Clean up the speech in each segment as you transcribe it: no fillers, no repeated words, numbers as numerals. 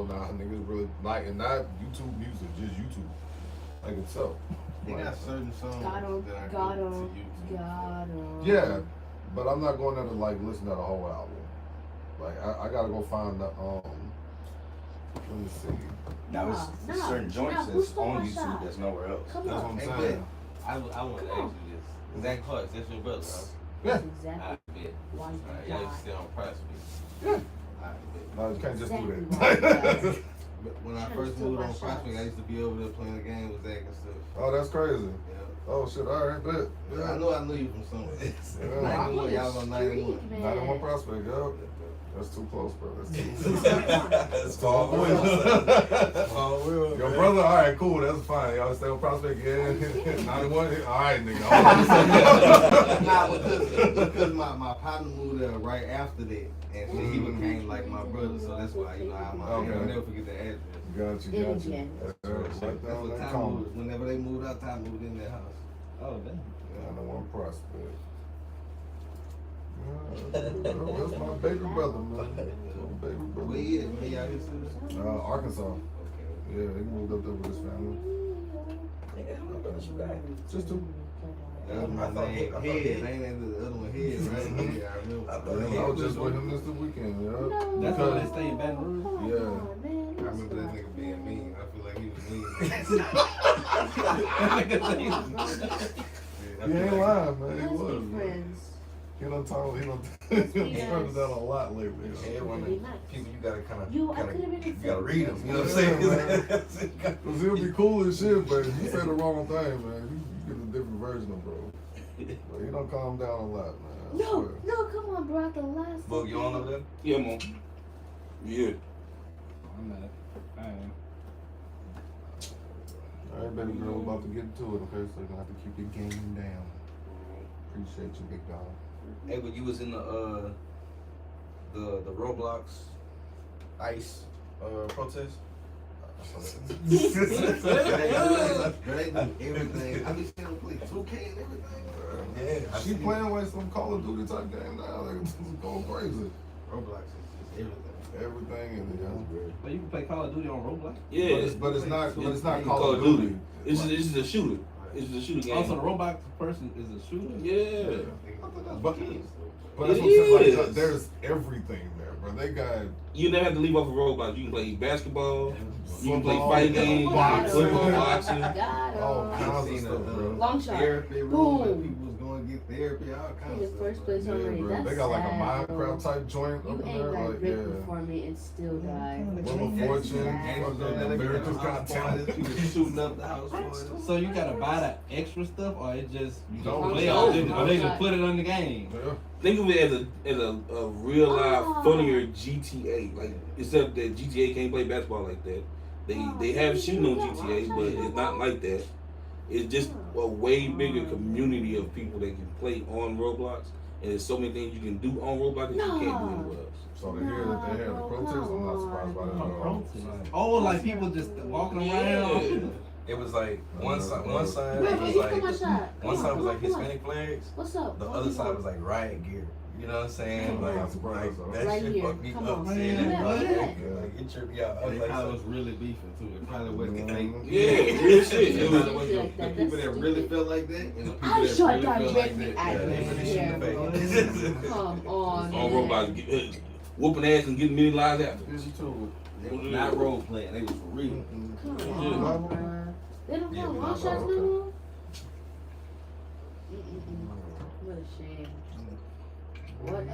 now. Niggas really like, and not YouTube music, just YouTube, like itself. They got certain songs that are got good to him. YouTube. Yeah, but I'm not going there to like listen to the whole album. Like I gotta go find the let me see. Now it's certain joints that's on YouTube that's nowhere else. That's what I'm saying. I want to ask you this. Zach Clark, that's your brother, huh? Yeah. Exactly. I bet. Why Y'all used to stay on Prospect. Yeah. I bet. No, you can't just do Exactly. that. But when I first moved on Prospect, I used to be over there playing the game with Zach and stuff. Oh, that's crazy. Yeah. Oh shit, alright, bet. Yeah. I knew you from somewhere. Yeah. 91, y'all was on 91. 91 Prospect, yo. That's too close, bro. That's too close. That's all real. All real. Your brother, alright, cool, that's fine. Y'all stay on Prospect, yeah. 91, alright, nigga. Nah, because my partner moved there right after that. And so he became like my brother, so that's why, I'll never forget the address. Got you. Right down that corner. Whenever they moved out, Ty moved in their house. Oh, damn. 91 Prospect. That's my baby brother, man. Baby brother. Where he at? Where y'all here still? Arkansas. Okay. Yeah, he moved up there with his family. Just two. That was my name. Head. Ain't that the other one? Head, right? Yeah, I remember. I was just with him this weekend, yeah. That's why they stay in Baton Rouge? Yeah. I remember that nigga being mean. I feel like he was mean. He ain't lying, man. He Let's was. be friends. He done turned it down a lot lately. Everyone, people, you gotta kind of, I could have been you gotta read them. You know what I'm Yeah, saying? Cause he'll be cool as shit, but if you say the wrong thing, man, you get a different version of bro. But he don't calm down a lot, man. I No, swear. come on, bro. The last. Boog, you on over there? Yeah, man. Yeah. I'm not. I am. All right, baby girl, about to get into it, okay? So you're gonna have to keep your game down. Appreciate you, big dog. Hey, when you was in the Roblox ICE protest. They do everything. I be seeing them play 2K and everything. Yeah, She playing like some Call of Duty type game now. Like, it's going crazy. Roblox is everything. Everything in it, yo. But you can play Call of Duty on Roblox? Yeah. But it's not Call of Duty. It's just a shooter. It's a shooter game. Also, the Roblox person is a shooter? Yeah. But It that's what I'm saying, like, is. there's everything there, bro. They got You never have to leave off of Roblox. You can play basketball. You can play Football, fighting games. boxing. Football, boxing. all Got kinds of Seen stuff, bro. Long shot. Therapy room that Boom. people was going to get therapy, all kinds In the of stuff. first place Yeah, already. bro. That's They got like a sad, Minecraft bro. type joint You up in ain't there, got like brick yeah. before me and still die. Wheel of Fortune, fucking America's Got Talent. People shooting up the house for it. So you gotta buy the extra stuff, or it just you No, just play no, all no. or they just put it on the game? Yeah. Think of it as a real life, funnier GTA. Like except that GTA can't play basketball like that. They have shooting on GTA, but it's not like that. It's just a way bigger community of people that can play on Roblox, and there's so many things you can do on Roblox that you can't do anywhere else. So to hear that they had the protests, I'm not surprised by that at all. Oh, like people just walking around. It was like one side Bro, was you come on like shot. one side was like Come on. Hispanic flags. What's up? The other side was like riot gear. You know what I'm saying? I'm Like, not surprised, though. that Right shit here. fucked me Come up. on. Seeing Man, that, what? like it tripped me out. I was They like, probably so, was really beefing too. It probably wasn't fake. Yeah, real shit. It It was, was the people that really felt like that and the people I'm that sure really God felt read like me that. out yeah, they really shooting the face. Come on. on Roblox, whooping ass and getting many lives after. They was not role playing. They was for real. Come Yeah. on, bro. They don't Yeah, have but long not shots okay. no more? What a shame. What a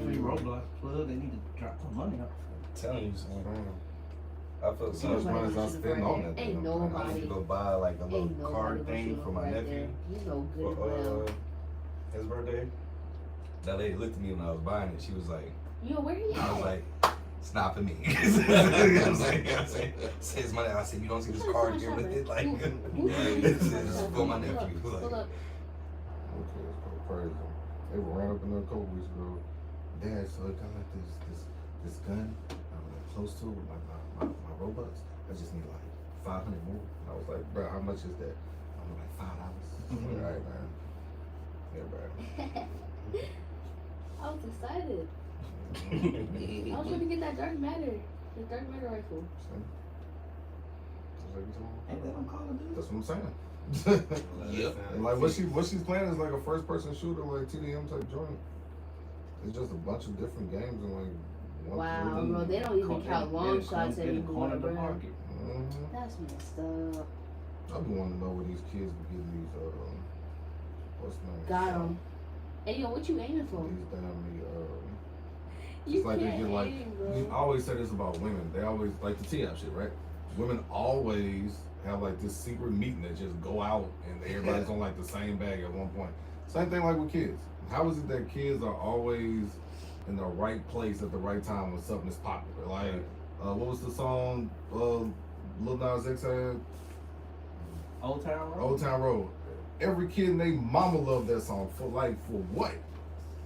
Free shame. Roblox plug. They need to drop some money up. I'm telling you, son. Damn. I felt so Much much money is I spend on that. Ain't damn I nobody. need to go buy like a little Ain't nobody card gonna thing shoot for him my right nephew there. You know good and for well. his birthday. That lady looked at me when I was buying it. She was like, Yo, where he I was at? like, it's not for me. I says money. I said, you don't see this card here with it, like this is for my nephew. Pull Like, up. Okay, it's kind of crazy. They were ran up in there a couple weeks ago. Dad, so it got like this gun close to it, like my Robux. I just need like 500 more. And I was like, bro, how much is that? I'm like $5. All right, man. Yeah, bro. I was excited. I was trying to get that dark matter. The 30-meter rifle. Ain't that on Call of Duty? That's what I'm saying. Yep. And like what she's playing is like a first person shooter, like TDM type joint. It's just a bunch of different games and like one. Wow, bro, they don't even count long shots anymore, the bro. market. That's messed up. I be wanting to know where these kids be getting these what's the name? Got 'em. Hey, yo, what you aiming for? These damn You it's like they can't get like aim, bro. you always say this about women. They always like the T-up shit, right? Women always have like this secret meeting that just go out and everybody's on like the same bag at one point. Same thing like with kids. How is it that kids are always in the right place at the right time when something is popular? Like, what was the song Lil Nas X had? Old Town Road. Old Town Road. Every kid and they mama loved that song for what?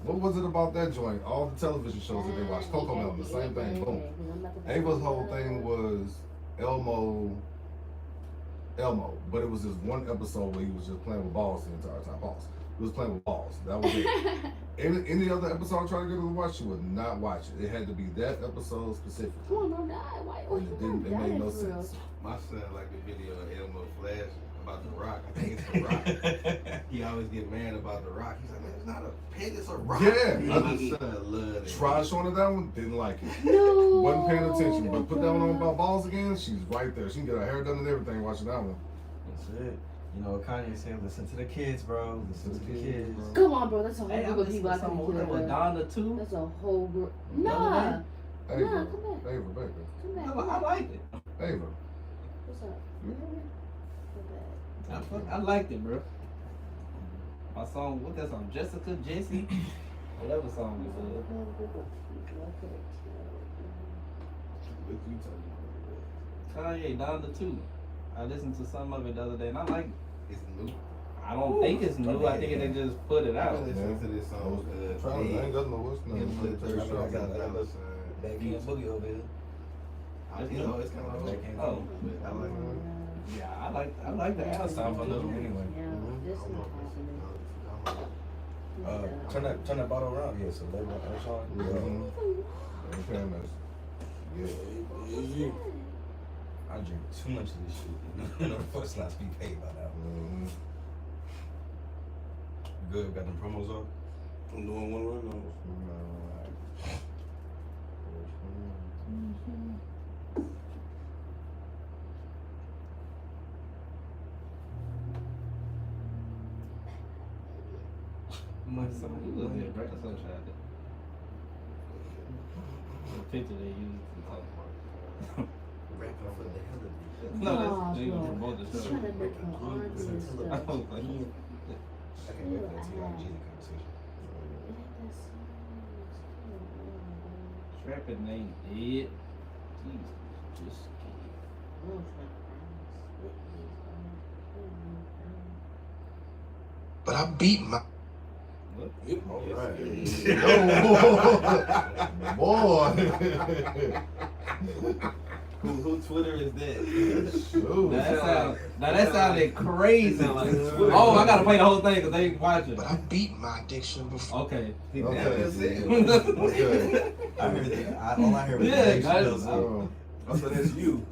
What was it about that joint? All the television shows that they watched. Coco Melon, the same thing. Boom. Ava's whole thing was Elmo, but it was this one episode where he was just playing with balls the entire time. Balls. He was playing with balls. That was it. Any other episode I tried to get her to watch, she would not watch it. It had to be that episode specifically. Come on, bro, die. Why? And it made no sense. My son like the video of Elmo Flash about the Rock. I think it's the Rock. He always get mad about the Rock. He's like, man, it's not a pig, it's a rock. Yeah. My son loved it. Tried showing her that one, didn't like it. No. Wasn't paying attention. But put that one on about balls again, she's right there. She can get her hair done and everything watching that one. That's it. You know, Kanye said, listen to the kids, bro. Listen to the kids. Come on, bro. That's a whole Hey, I group of listened people I to can some kill, with bro. Donna too. That's a whole group. The other Nah. Ava. Nah, come back. Ava, baby. Come back. I liked it. Ava. What's up? You hear me? Come back. I liked it, bro. My song, what that song? Jessica, Jesse, whatever song it was. Kanye, Donna too. I listened to some of it the other day and I like it. It's new. I don't think it's new. I think they just put it I've out. been listening to this song. Trying to think, doesn't know what's Him name. with the I got That King Boogie over here. You know, it's kind of old. Oh, But I like it. yeah, I like the Al sound for little anyway. Yeah, this is not happening. Turn that bottle around here, so let me Sean. Ain't paying us. Yeah. I drink too much of this shit. You know, first not be paid by that one. Good, got them promos off. I'm doing one right now. You look at Breakfast Sunshine. The picture they used to talk about. Rapping for the hell of it. No, Aw, that's Jingle bro. from both the She's shows. trying to make her arms and stuff. I was like, I can't wait for that T.I. and Jeezy conversation. Trapping ain't dead. Jesus, just But I beat my. what? Yep. All right. Boy. Who Twitter is that? Shoot. Now that sounded crazy. Sound like Twitter. Oh, I gotta play the whole thing because they ain't watching. But I beat my addiction before. Okay. Okay. I heard that. All I heard was Yeah, Dave guys. Chappelle say, Oh. I said that's you.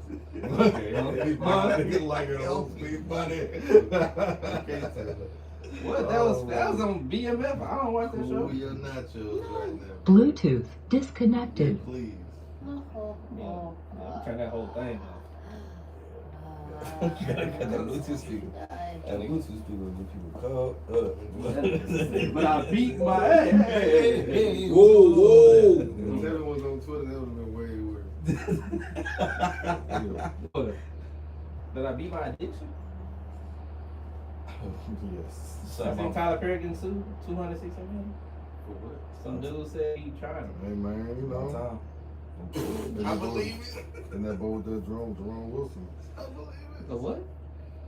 Get like your old speed buddy. What? That was on BMF. I don't watch that Who show. your nachos right now? Bluetooth disconnected. Please. Turn that whole thing off. got that Bluetooth speaker. That Bluetooth speaker will get people caught up. But I beat my ass. Hey, whoa. If Devin was on Twitter, that would have been way worse. Did I beat my addiction? Yes. I think Tyler Perry getting sued $260 million. For what? Some dude said he tried him. Hey man, you Long know. time. I believe it. And that boy with that Jerome Wilson. I believe it. The what?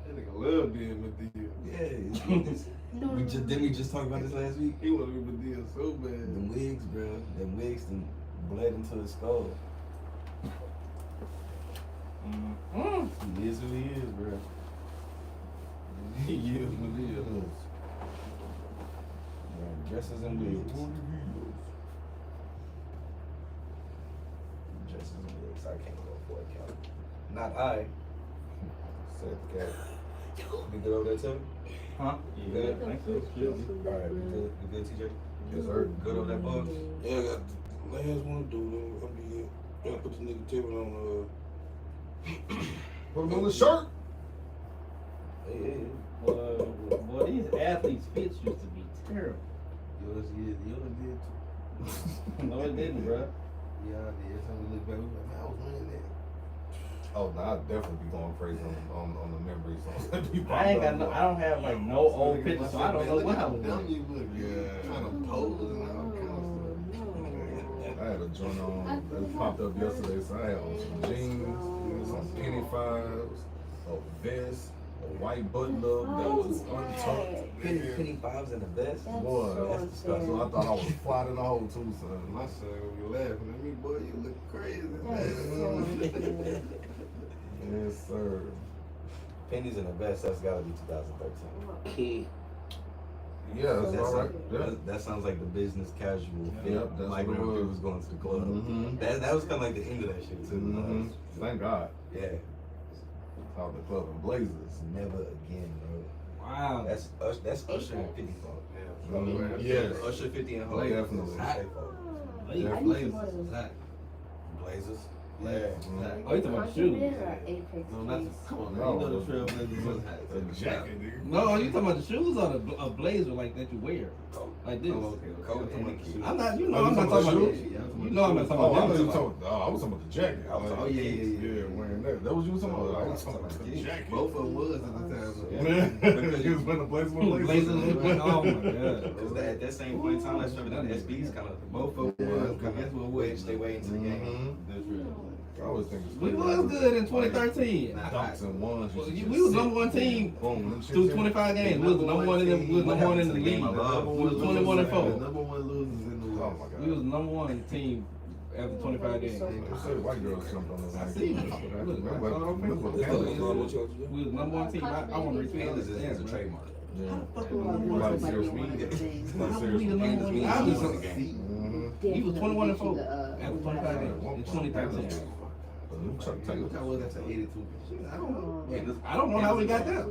That nigga love being Medea. Yeah, didn't we just talk about this last week? He want to be Medea so bad. Them wigs, bro. Them wigs done bled into his skull. He is who he is, bro. He is Medea. Man, dresses and wigs. Dresses and wigs. I Not I. Said the cat. You good over there, too? Huh? You good? I think so. Shit. Alright, you good, TJ? Yes, sir. Good over there, boss? Yeah, I got the last one to do. I'll be here. Gotta put the nigga Tevin on. Put him on the shirt. Hey. Boy, these athletes' fits used to be terrible. Yours did too. No, it didn't, bro. Yeah, I did. Every time we look back, we like, man, I was winning that. Oh, no, I'd definitely be going crazy on the memories. I ain't got no. I don't have like no old pictures, so I don't know what I was Dumb doing. you look. Yeah. Trying to pose and all kind of stuff. I had a joint on that popped up yesterday, so I had on some jeans, some penny fives, a vest, a white button up that was untucked. Penny fives in the vest? Boy, so that's disgusting. So I thought I was flying in the hole too, son. My son will be laughing at me, boy, you look crazy. Yes, sir. Pennies in the vest, that's gotta be 2013. Key. Yeah, that's all right. Yeah. That sounds like the business casual fit. Yep, that's like what it when we was. was going to the club. Mm-hmm. That was kind of like the end of that shit too. Mm-hmm. Thank God. Yeah. Out the club in blazers. Never again, bro. Wow. That's Usher and 50 fault. Mhm. Yes. Usher 50 and Harlan. Definitely. I used to Blazers. wear those. Blazers. Yeah. Mhm. Oh, you talking about shoes? Apex No, not the, Trees. come on, No. man. You know the Trailblazers was hot. A jacket, nigga. No, you talking about the shoes or a blazer like that you wear? Like this. Oh, okay. Coat and the key. I'm not, you Oh, know, you I'm not talking talking about about shoes? you know, I'm not talking Oh, I about thought you them. talking. I was talking about the jacket. I was talking- Yeah, wearing that. That was you talking about. I was talking about the jacket. Both of them was at the time. He was wearing the blazer with Blazers, blazers. oh my god. Because at that same point in time, that's remember that SB's kind of Both of them was. Cause guess what? wait, stay way into the game. Mhm. That's real. I always think it's We was good in 2013. Dunks and ones. Well, we was number one team Boom. them shit through too. 25 games. We was the number one in the, we was number one in the league. We was 21 and The 4. number one losers in the Oh world. my God. We was the number one team after 25 games. They said white girls jumped on us. I see. Look, That's what y'all do. We was the number one team. I want to respect Pandas is a that. trademark. Yeah. Fuck with my Like boys, serious like, weed. these days. Like How serious we the weed. number one? Pandas I means was the game. Mhm. He was 21 and 4 Definitely after 25 games in 2013. What I was after 82. I don't know. Pandas, I don't know how we got that.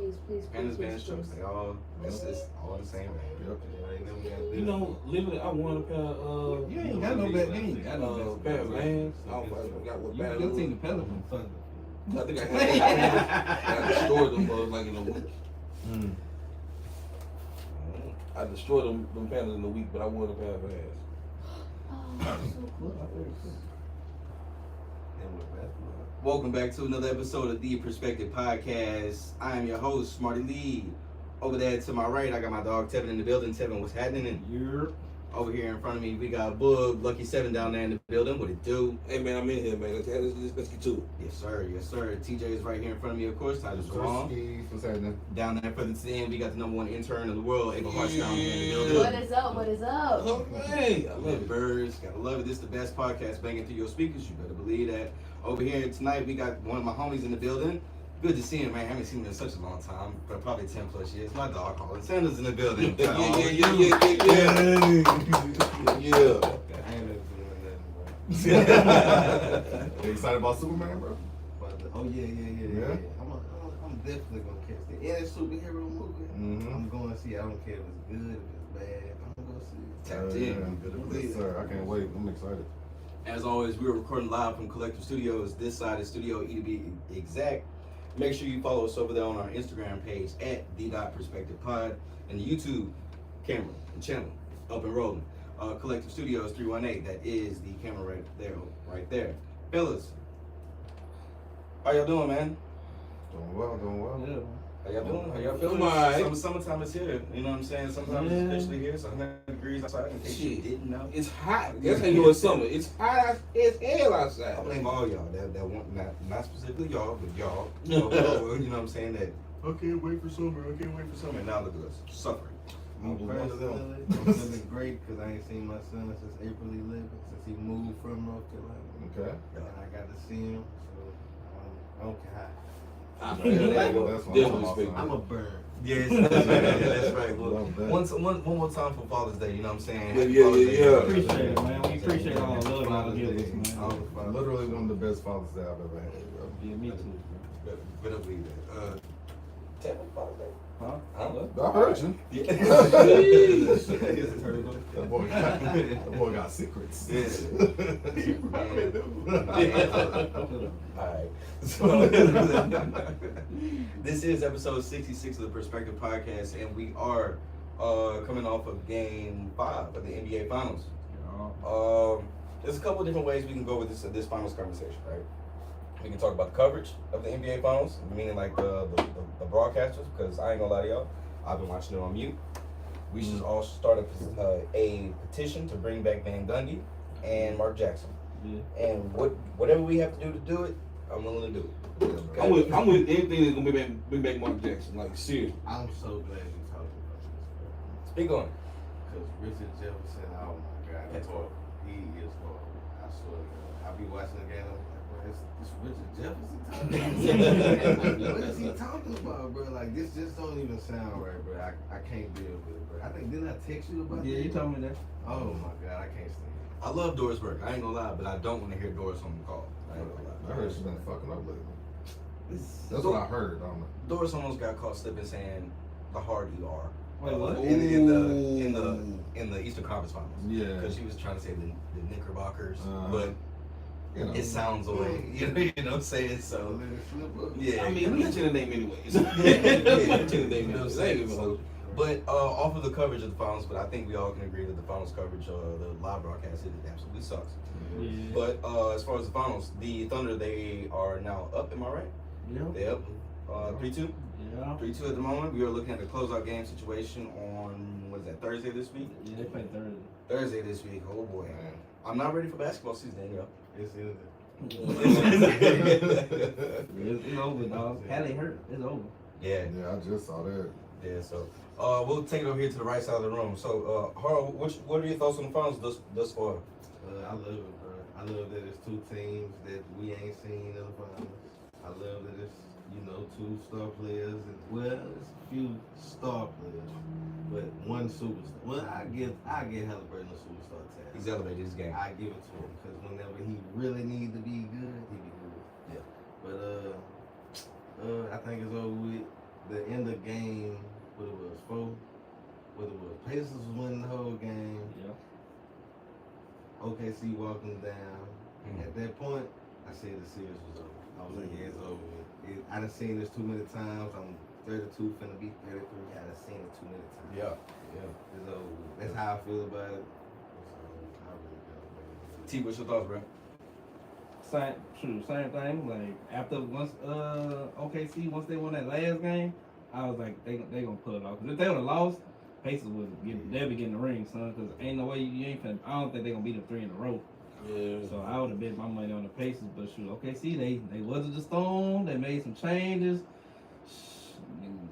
Pandas, Bands, trucks, they all, it's all the same. Yep. You know, literally, I won a pair of You ain't got no bad. You ain't got no pair bad. of Vans. I don't forgot what You pair. just seen the Pelicans. I think I had. I destroyed them like in a week. Mm. I destroyed them pandas in a week, but I won a pair of Vans. Welcome back to another episode of the Perspective Podcast. I am your host, Smarty Lee. Over there to my right, I got my dog Tevin in the building. Tevin, what's happening? And You're over here in front of me, we got Boog, Lucky 7 down there in the building. What it do? Hey man, I'm in here, man. Let's get to it. Yes, sir. Yes, sir. TJ is right here in front of me, of course. Titus Strong. What's happening? Down there further to the end, we got the number one intern in the world, Ava Hart down here in the building. What is up? What is up? Oh, hey, I I love love it. birds. Gotta love it. This is the best podcast banging through your speakers. You better believe that. Over here tonight, we got one of my homies in the building. Good to see him, man. I haven't seen him in such a long time, but probably 10 plus years. My dog, Harlan Sanders in the building. Yeah. I ain't never seen nothing, You excited about Superman, bro? bro. Oh yeah. I'm definitely gonna catch it. Yeah, it's a superhero movie. Mhm. I'm going to see it. I don't care if it's good, if it's bad. I'm gonna go see it. Tapped in. You better believe Yes, it. sir. I can't wait. I'm excited. As always, we are recording live from Collective Studios. This side is Studio E to be exact. Make sure you follow us over there on our Instagram page at @the.perspectivepod and the YouTube camera and channel up and rolling. Collective Studios 318. That is the camera right there. Fellas, how y'all doing, man? Doing well. yeah. How y'all doing? How y'all feeling? I'm alright. Summertime is here. You know what I'm saying? Sometimes it's officially here. It's 100 degrees outside. In case you Shit. didn't know. It's hot. That's how you know it's summer. It's hot as hell outside. I blame all y'all that want not specifically y'all, but y'all. You know what I'm saying? That I can't wait for summer. And now look at us suffering. Me I'm one of them. personally, I'm feeling great because I ain't seen my son since April 11th, since he moved from North Carolina. Okay. And I got to see him, so I don't care I Yeah, feel that. that's what I'm Definitely talking speaking. about. I'm a burn. Yes, that's right. Yeah, that's right. Look, Love that. one more time for Father's Day. You know what I'm saying? Yeah, Happy yeah, Father's yeah, Day. yeah. Appreciate it, man. We appreciate all the love y'all give us, man. All the fathers. Literally one of the best fathers that I've ever had, bro. Yeah, me too. Better believe that. Tell me about that. Huh? I don't know. I heard you. Yeah. That boy got secrets. Yeah. Alright. So this is episode 66 of the Perspective Podcast, and we are coming off of game 5 of the NBA Finals. There's a couple of different ways we can go with this finals conversation, right? We can talk about the coverage of the NBA Finals, meaning like the broadcasters, because I ain't gonna lie to y'all, I've been watching it on mute. We should all start a petition to bring back Van Gundy and Mark Jackson. Yeah. And whatever we have to do it, I'm willing to do it. I'm with anything that's gonna bring back Mark Jackson. Like seriously. I'm so glad you talking about this, bro. Speak on it. Because Richard Jefferson, oh my God, That's horrible. He is horrible. I swear to God. I be watching the game, I'm like, bro, it's Richard Jefferson talking about. What is he talking about, bro? Like, this just don't even sound right, bro. I can't deal with it, bro. I think, didn't I text you about that? Yeah, you told me that. Oh my God, I can't stand it. I love Doris Burke. I ain't gonna lie, but I don't want to hear Doris on the call. I ain't gonna I lie. heard she's been fucking up lately. It's- That's what I heard. I don't know. Doris almost got caught slipping saying the hard ER. Wait, what? In the Eastern Conference Finals. Yeah. Because she was trying to say the Knickerbockers, but You know. it sounds away. You know what I'm saying? So Let it slip up. yeah. I mean, mention the name anyways. Mention the name You know what I'm anyways. saying? So, but off of the coverage of the finals, but I think we all can agree that the finals coverage, the live broadcast, it absolutely sucks. Yeah. But as far as the finals, the Thunder, they are now up. Am I right? Yeah. They're up 3-2. Yeah. 3-2 at the moment. We are looking at the closeout game situation on, what is that, Thursday this week? Yeah, they played Thursday. Thursday this week. Oh boy. Man. I'm not ready for basketball season, Daniel. It's in there. It's over, dog. Hallie hurt. It's over. Yeah, Yeah, I just saw that. yeah. So we'll take it over here to the right side of the room. So, Harlan, what are your thoughts on the finals thus far? I love it, bro. I love that it's two teams that we ain't seen in the finals. I love that it's, two star players. And, well, it's a few star players, but one superstar. Well, I give Halliburton a superstar tag. He's elevated his game. I give it to him because whenever he really needs to be good, he be good. Yeah. But I think it's over with. The end of game, what it was, 4. What it was, Pacers was winning the whole game. Yeah. OKC walking down. Mhm. At that point, I said the series was over. I was like, yeah, it's over. I done seen this too many times. I'm 32, finna be 33. I done seen it too many times. Yeah. It's over. That's how I feel about it. So, I really don't. T, what's your thoughts, bro? Same thing. Like after once OKC once they won that last game, I was like they gonna pull it off. 'Cause if they would have lost, Pacers would they'll be getting the ring, son. Cause ain't no way you ain't finna. I don't think they gonna beat them 3 in a row. Yeah. So I would have bet my money on the Pacers, but shoot, OKC they weathered the storm. They made some changes.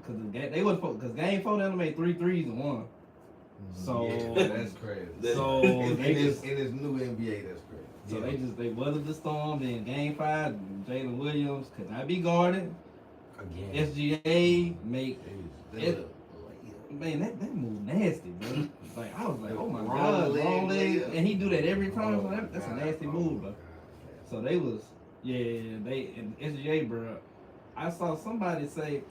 Cause because game 4 they only made 3 threes and 1. So Yeah, that's crazy. so in they this just new NBA, that's crazy. so they weathered the storm. Then game 5, Jalen Williams could not be guarded. Again. SGA make That man that move nasty, bro. Like I was like, oh my Wrong god, leg, wrong leg, layup. and he do that every time. So Oh, that's a God. nasty move, bro. So they was they and SGA, bro. I saw somebody say,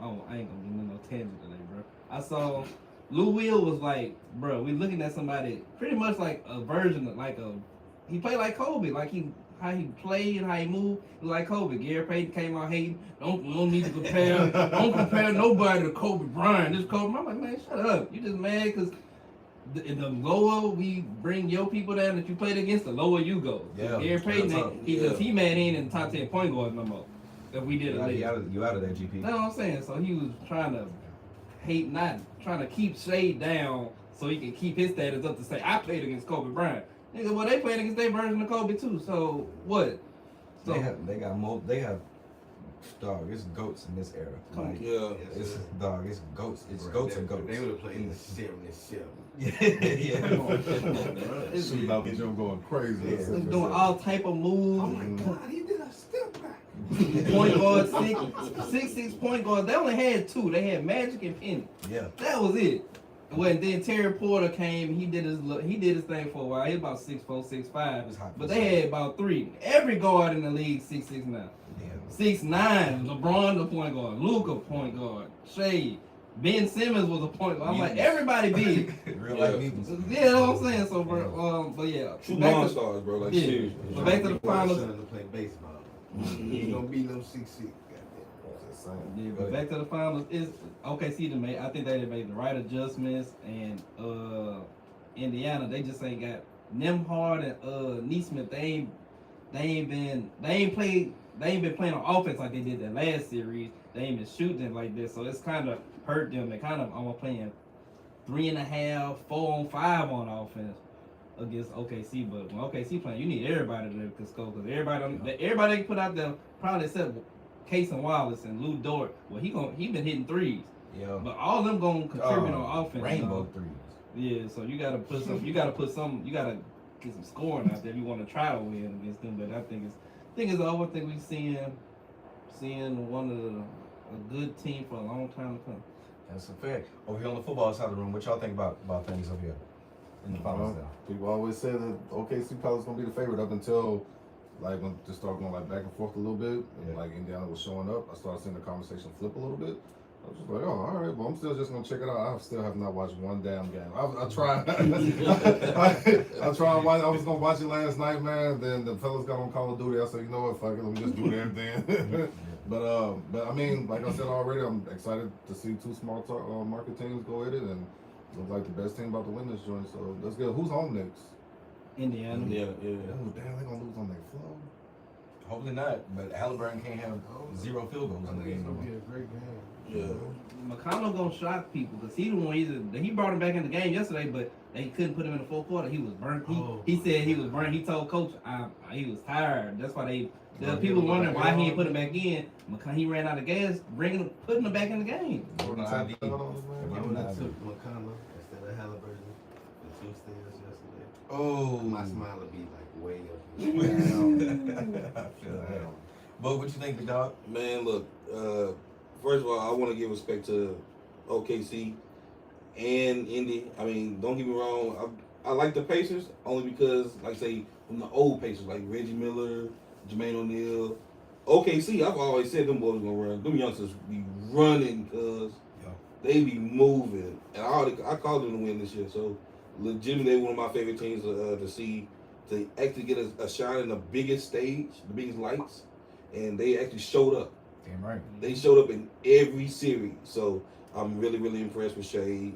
oh, I ain't gonna give no tangent today, bro. I saw Lou Will was like, bro, we looking at somebody pretty much like a version of he played like Kobe, like how he played and how he moved like Kobe. Gary Payton came out hating. Don't need to compare. Don't compare nobody to Kobe Bryant. This Kobe. I'm like, man, shut up. You just mad because the lower we bring your people down that you played against, the lower you go. Yeah. Gary Payton, Real talk. he man ain't in the top 10 point guards no more. If we did it, You out of that, GP. you know what I'm saying? So he was trying to not trying to keep Shade down so he can keep his status up to say, I played against Kobe Bryant. Nigga, well, they played against their version of Kobe too. So what? So They have dog. It's goats in this era. Like, Yeah. it's dog. It's goats. It's Right, goats they- and goats. They would have played in the 77. Yeah. Shooting out the gym going crazy. Yeah. He was doing all type of moves. Oh my God, he did a step back. Point guard, 6'6" point guards. They only had 2. They had Magic and Penny. Yeah. That was it. Well, and then Terry Porter came. He did his thing for a while. He was about 6'4", 6'5". He was hot for But a they second. had about 3. Every guard in the league 6'6" now. Yeah. 6'9". LeBron the point guard. Luka point guard. Shea. Ben Simmons was a point guard. I'm like, Mutants. everybody big. Real Yeah. life mutants. Yeah, that's what I'm saying. So, bro, but yeah. True back to- monsters, bro. Like Yeah. seriously. But back to the finals. To play baseball. He ain't gonna beat them 6'6". Just saying. Yeah, but back to the finals is OKC. I think they made the right adjustments, and Indiana they just ain't got Nemhard and Neesmith. They ain't been playing on offense like they did that last series. They ain't been shooting it like this, so it's kind of hurt them. They kind of almost playing 3.5, 4-on-5 on offense against OKC. But when OKC playing, you need everybody to score because everybody they put out there probably except Case and Wallace and Lou Dort. Well, he been hitting threes, Yeah. but all of them gonna contribute on offense. Rainbow dog. threes. Yeah, so you gotta get some scoring out there if you want to try to win against them. But I think it's over. I think we seeing one of a good team for a long time to come. That's a fact. Over here on the football side of the room, what y'all think about things over here in the finals now? People always say that OKC probably was gonna be the favorite up until like when they started going like back and forth a little bit, and like Indiana was showing up. I started seeing the conversation flip a little bit. I was just like, oh, all right, well, I'm still just gonna check it out. I still have not watched one damn game. I tried. I tried. I was gonna watch it last night, man. Then the fellas got on Call of Duty. I said, you know what, fuck it, let me just do it everything. But I mean, like I said already, I'm excited to see two small market teams go at it, and look like the best team about to win this joint. So that's good. Who's home next? Indiana. Yeah. Oh damn, they gonna lose on their flow. Hopefully not, but Halliburton can't have 0 field goals I in the think it's game. gonna be a great game. Yeah. McConnell gonna shock people because he the one. He brought him back in the game yesterday, but they couldn't put him in the fourth quarter. He was burnt. He said he was burnt. He told coach he was tired. That's why the people wondering why he didn't put him back in. He ran out of gas, putting him back in the game. Jordan Jordan IV. IV. I Jordan would have IV. took McConnell instead of Halliburton for 2 steals yesterday. Oh, My smile would be like way up. I feel that. But what you think, the dog? Man, look. First of all, I want to give respect to OKC and Indy. I mean, don't get me wrong. I like the Pacers only because, like, say, from the old Pacers, like Reggie Miller, Jermaine O'Neal. OKC, I've always said them boys gonna run. Them youngsters be running because they be moving, and I called them to win this year. So, legitimately, they one of my favorite teams to see, to actually get a shot in the biggest stage, the biggest lights, and they actually showed up. Damn right. They showed up in every series, so I'm really, really impressed with Shea.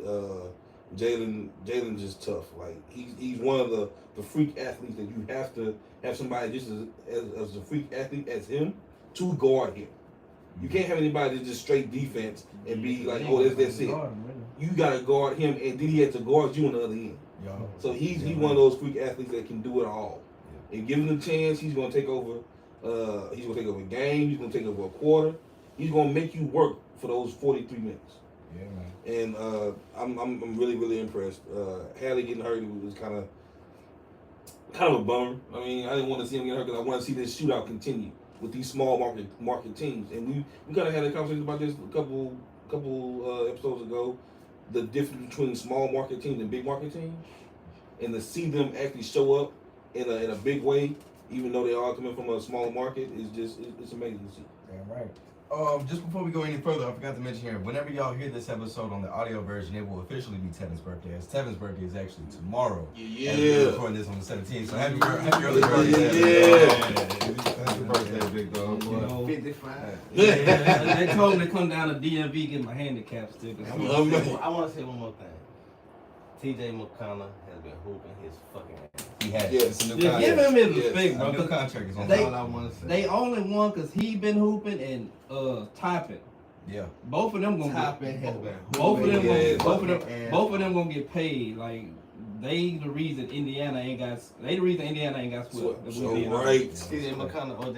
Jalen just tough. Like he's one of the freak athletes that you have to have somebody just as a freak athlete as him to guard him. You can't have anybody that's just straight defense and be like, oh, that's it. You gotta guard him, and then he has to guard you on the other end. Yo. So he's one of those freak athletes that can do it all. And given the chance, he's gonna take over. He's gonna take over a game. He's gonna take over a quarter. He's gonna make you work for those 43 minutes. Yeah, man. And I'm really, really impressed. Hallie getting hurt was kind of a bummer. I mean, I didn't want to see him get hurt because I want to see this shootout continue with these small market teams. And we kind of had a conversation about this a couple episodes ago. The difference between small market teams and big market teams, and to see them actually show up in a big way, even though they are coming from a smaller market, is just it's amazing to see. Damn right. Just before we go any further, I forgot to mention here, whenever y'all hear this episode on the audio version, it will officially be Tevin's birthday, as Tevin's birthday is actually tomorrow. Yeah. As we're recording this on the 17th, so happy early birthday. Yeah. Happy birthday, big dog. You know, 55. yeah, they told me to come down to DMV get my handicap sticker. I want to say one more thing. TJ McConnell has been hooping his fucking ass. He has. Yes. It's a new Just give contract. him his respect, A bro. new 'cause contract is on That's They- all I want to say. They only won because he been hooping and Toppin. Yeah. Both of them gonna Toppin get has been both of them hooping gonna, his both of them fucking both of ass them gonna get paid. Like they the reason Indiana ain't got swept. So right. TJ McConnell, OB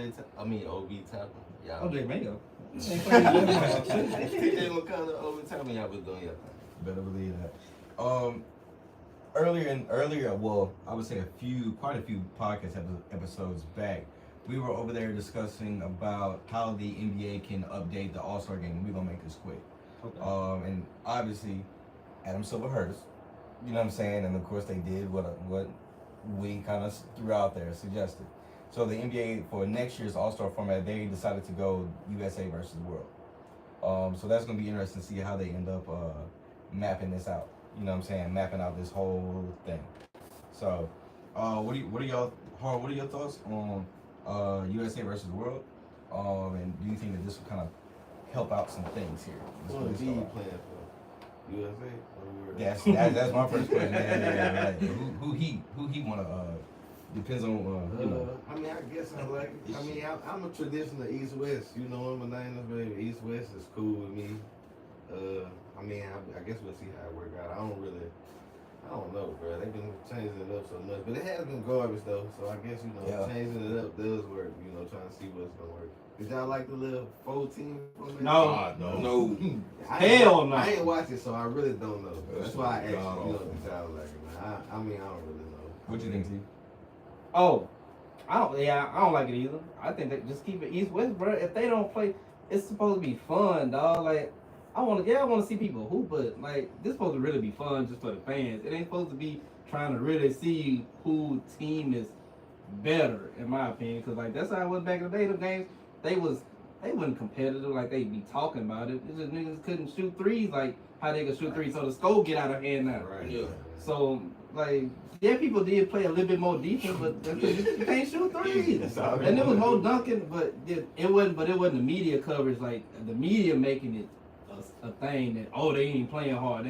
Toppin. Yeah. OJ Mayo. TJ McConnell, OB Toppin, y'all was doing your thing. Better believe that. Earlier, well, I would say quite a few podcast episodes back, we were over there discussing about how the NBA can update the All-Star game. We're gonna make this quick. Okay. And obviously, Adam Silver hurt us. You know what I'm saying? And of course they did what we kind of threw out there, suggested. So the NBA for next year's All-Star format, they decided to go USA versus the world. So that's going to be interesting to see how they end up mapping this out. You know what I'm saying? Mapping out this whole thing. So, what are your thoughts on USA versus the world? And do you think that this will kind of help out some things here? What are you playing for? USA or That's my first question. Yeah, right. Who he want to depends on you know. I mean, I guess I like it. I mean, I'm a traditional East-West. You know, I'm a Niners baby. East-West is cool with me. I mean, I guess we'll see how it works out. I don't know, bro. They've been changing it up so much, but it has been garbage though. So I guess changing it up does work. You know, trying to see what's gonna work. Did y'all like the little 4-team? No. No. Hell no. I ain't watch it, so I really don't know. That's why I asked you. You know, did y'all like it? Man. I mean, I don't really know. What you think, T? Oh, I don't like it either. I think they just keep it East-West, bro. If they don't play, it's supposed to be fun, dog. Like, I want to see people hoop, but like, this supposed to really be fun just for the fans. It ain't supposed to be trying to really see who team is better, in my opinion. Because like that's how it was back in the day. The games they wasn't competitive like they be talking about it. It's just niggas couldn't shoot threes like how they could shoot threes. So the scope get out of hand now. Right. Yeah. So like. Yeah, people did play a little bit more defense, but you can't shoot threes. And it was more dunking, but it wasn't the media coverage, like the media making it a thing that they ain't playing hard.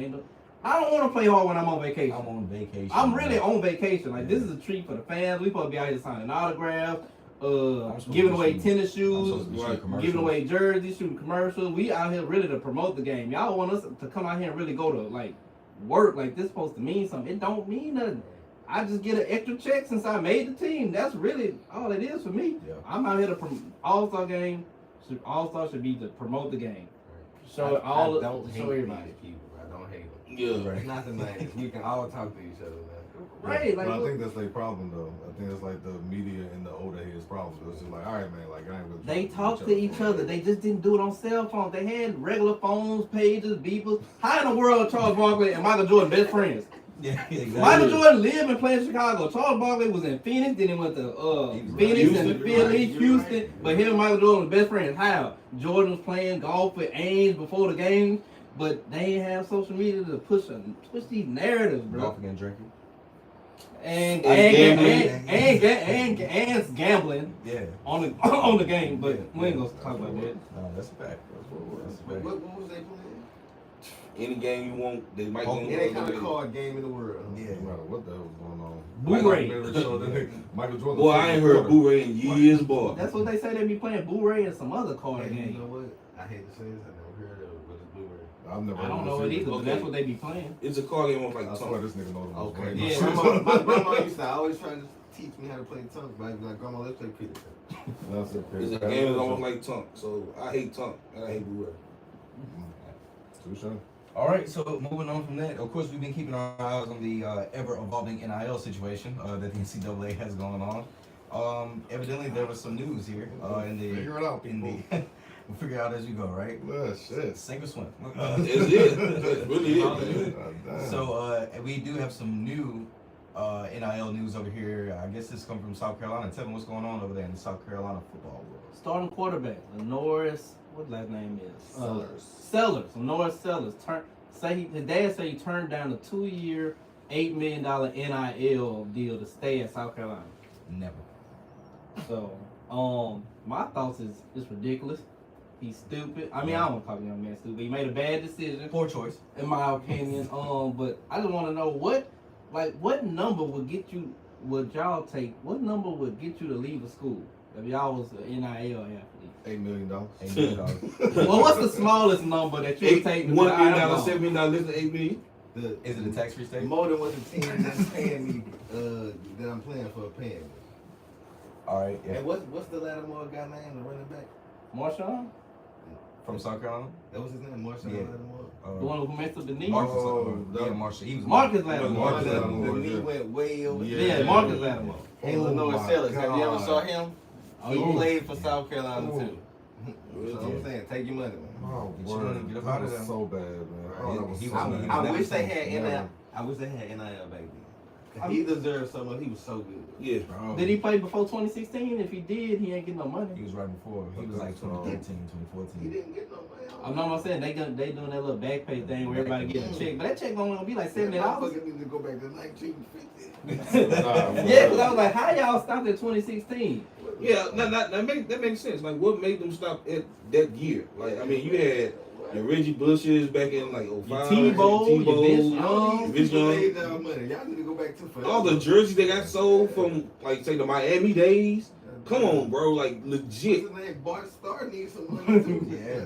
I don't want to play hard when I'm on vacation. I'm on vacation. I'm really on vacation. Like this is a treat for the fans. We supposed to be out here signing autographs, giving away tennis shoes, giving away jerseys, shooting commercials. We out here really to promote the game. Y'all want us to come out here and really go to like work like this supposed to mean something. It don't mean nothing. I just get an extra check since I made the team. That's really all it is for me. Yeah. I'm out here to promote All-Star game. All-Star should be to promote the game. Show I don't hate show everybody. these people. I don't hate them. Yeah. It's not the 90s. We can all talk to each other now. Right, like but I think that's their problem though. I think it's like the media and the older heads' problem. So it's just like, all right, man, like I ain't really. they talk to each other. They just didn't do it on cell phones. They had regular phones, pages, beepers. How in the world Charles Barkley and Michael Jordan best friends? Yeah, exactly. Michael Jordan lived and played in Chicago. Charles Barkley was in Phoenix, then he went to Phoenix and Philly, Houston. But him and Michael Jordan were best friends. How? Jordan was playing golf with Ainge before the game, but they didn't have social media to push these narratives, bro. Golfing and drinking. And gambling Yeah. on the game, but we ain't gonna talk about that. No, that's a fact. That's a fact. What was they playing? Any game you want, they might go. It ain't kind of card game in the world. Yeah. No matter what the hell was going on. Boo-ray. Michael Jordan. Boy, I ain't heard Boo-ray in years, boy. That's what they say they be playing Boo-ray and some other card Hey, you game. know what? I hate to say this. I never heard of it, but it's Blu-ray. I've never. I don't know it either, but that's what they be playing. It's a card game of like I swear this nigga knows what Okay. he's Yeah. playing. My grandma used to always try to teach me how to play tongue, but I'd be like, Grandma, let's play cricket. That's okay. It's a game that's almost like Tunk. So I hate Tunk and I hate Boo-ray. Touche. All right, so moving on from that, of course, we've been keeping our eyes on the ever-evolving NIL situation that the NCAA has going on. Evidently, there was some news here in the. Figure it out, We'll figure it out as you go, right? Yeah, shit. Sink or swim. That's it. That's really it. Damn. So we do have some new NIL news over here. I guess this comes from South Carolina. Tell me what's going on over there in the South Carolina football world. Starting quarterback, Norris, what last name is? Sellers. Norris Sellers. His dad said he turned down a 2-year, $8 million NIL deal to stay at South Carolina. Never. So, my thoughts is it's ridiculous. He's stupid. I mean, I don't want to call the young man stupid. He made a bad decision. Poor choice. In my opinion. But I just want to know what number would y'all take? What number would get you to leave a school if y'all was an NIL athlete? $8 million. $8 million. Well, what's the smallest number that you would take? $1 million, $7 million, less than $8 million. Is it a tax-free state? More than what the team that's paying me, that I'm playing for, paying me. All right, yeah. And what's the Lattimore guy name, the running back? Marshawn? From South Carolina? That was his name, Marshawn Yeah. Lattimore? The one who messed up the knee? Marcus. Oh, Marshall. He was Marcus Lattimore. Marcus Lattimore. The knee went way over. Yeah, Marcus Lattimore. And Oh Lenore my Sellers. Have you ever God. saw him? Oh, He yeah. played for South Carolina Oh. too. So I'm saying, take your money, man. Oh, Get your word. money, get up That out of was there. so bad, man. Oh, that was He so was- bad. he I was wish they never had never- NIL. I wish they had NIL back then. 'Cause he deserved so much. He was so good. Yeah. Bro, Did he play before 2016? If he did, he ain't getting no money. He was right before. He was like 2013, 2014. He didn't get no money. I know what I'm saying. They doing that little back pay thing where everybody getting a check, but that check gonna be like $70. Motherfucker need to go back to 1950. Yeah, because I was like, how y'all stopped at 2016? Yeah, that makes sense. Like, what made them stop at that year? Like, I mean, you had the Reggie Bushes back in like 05. Tebow, your Vince All Young. these people made y'all money. Y'all need to go back to forever. All the jerseys they got sold from, like, say, the Miami days. Come on, bro. Like, legit. What's his name? Bart Starr needs some money too. Yeah.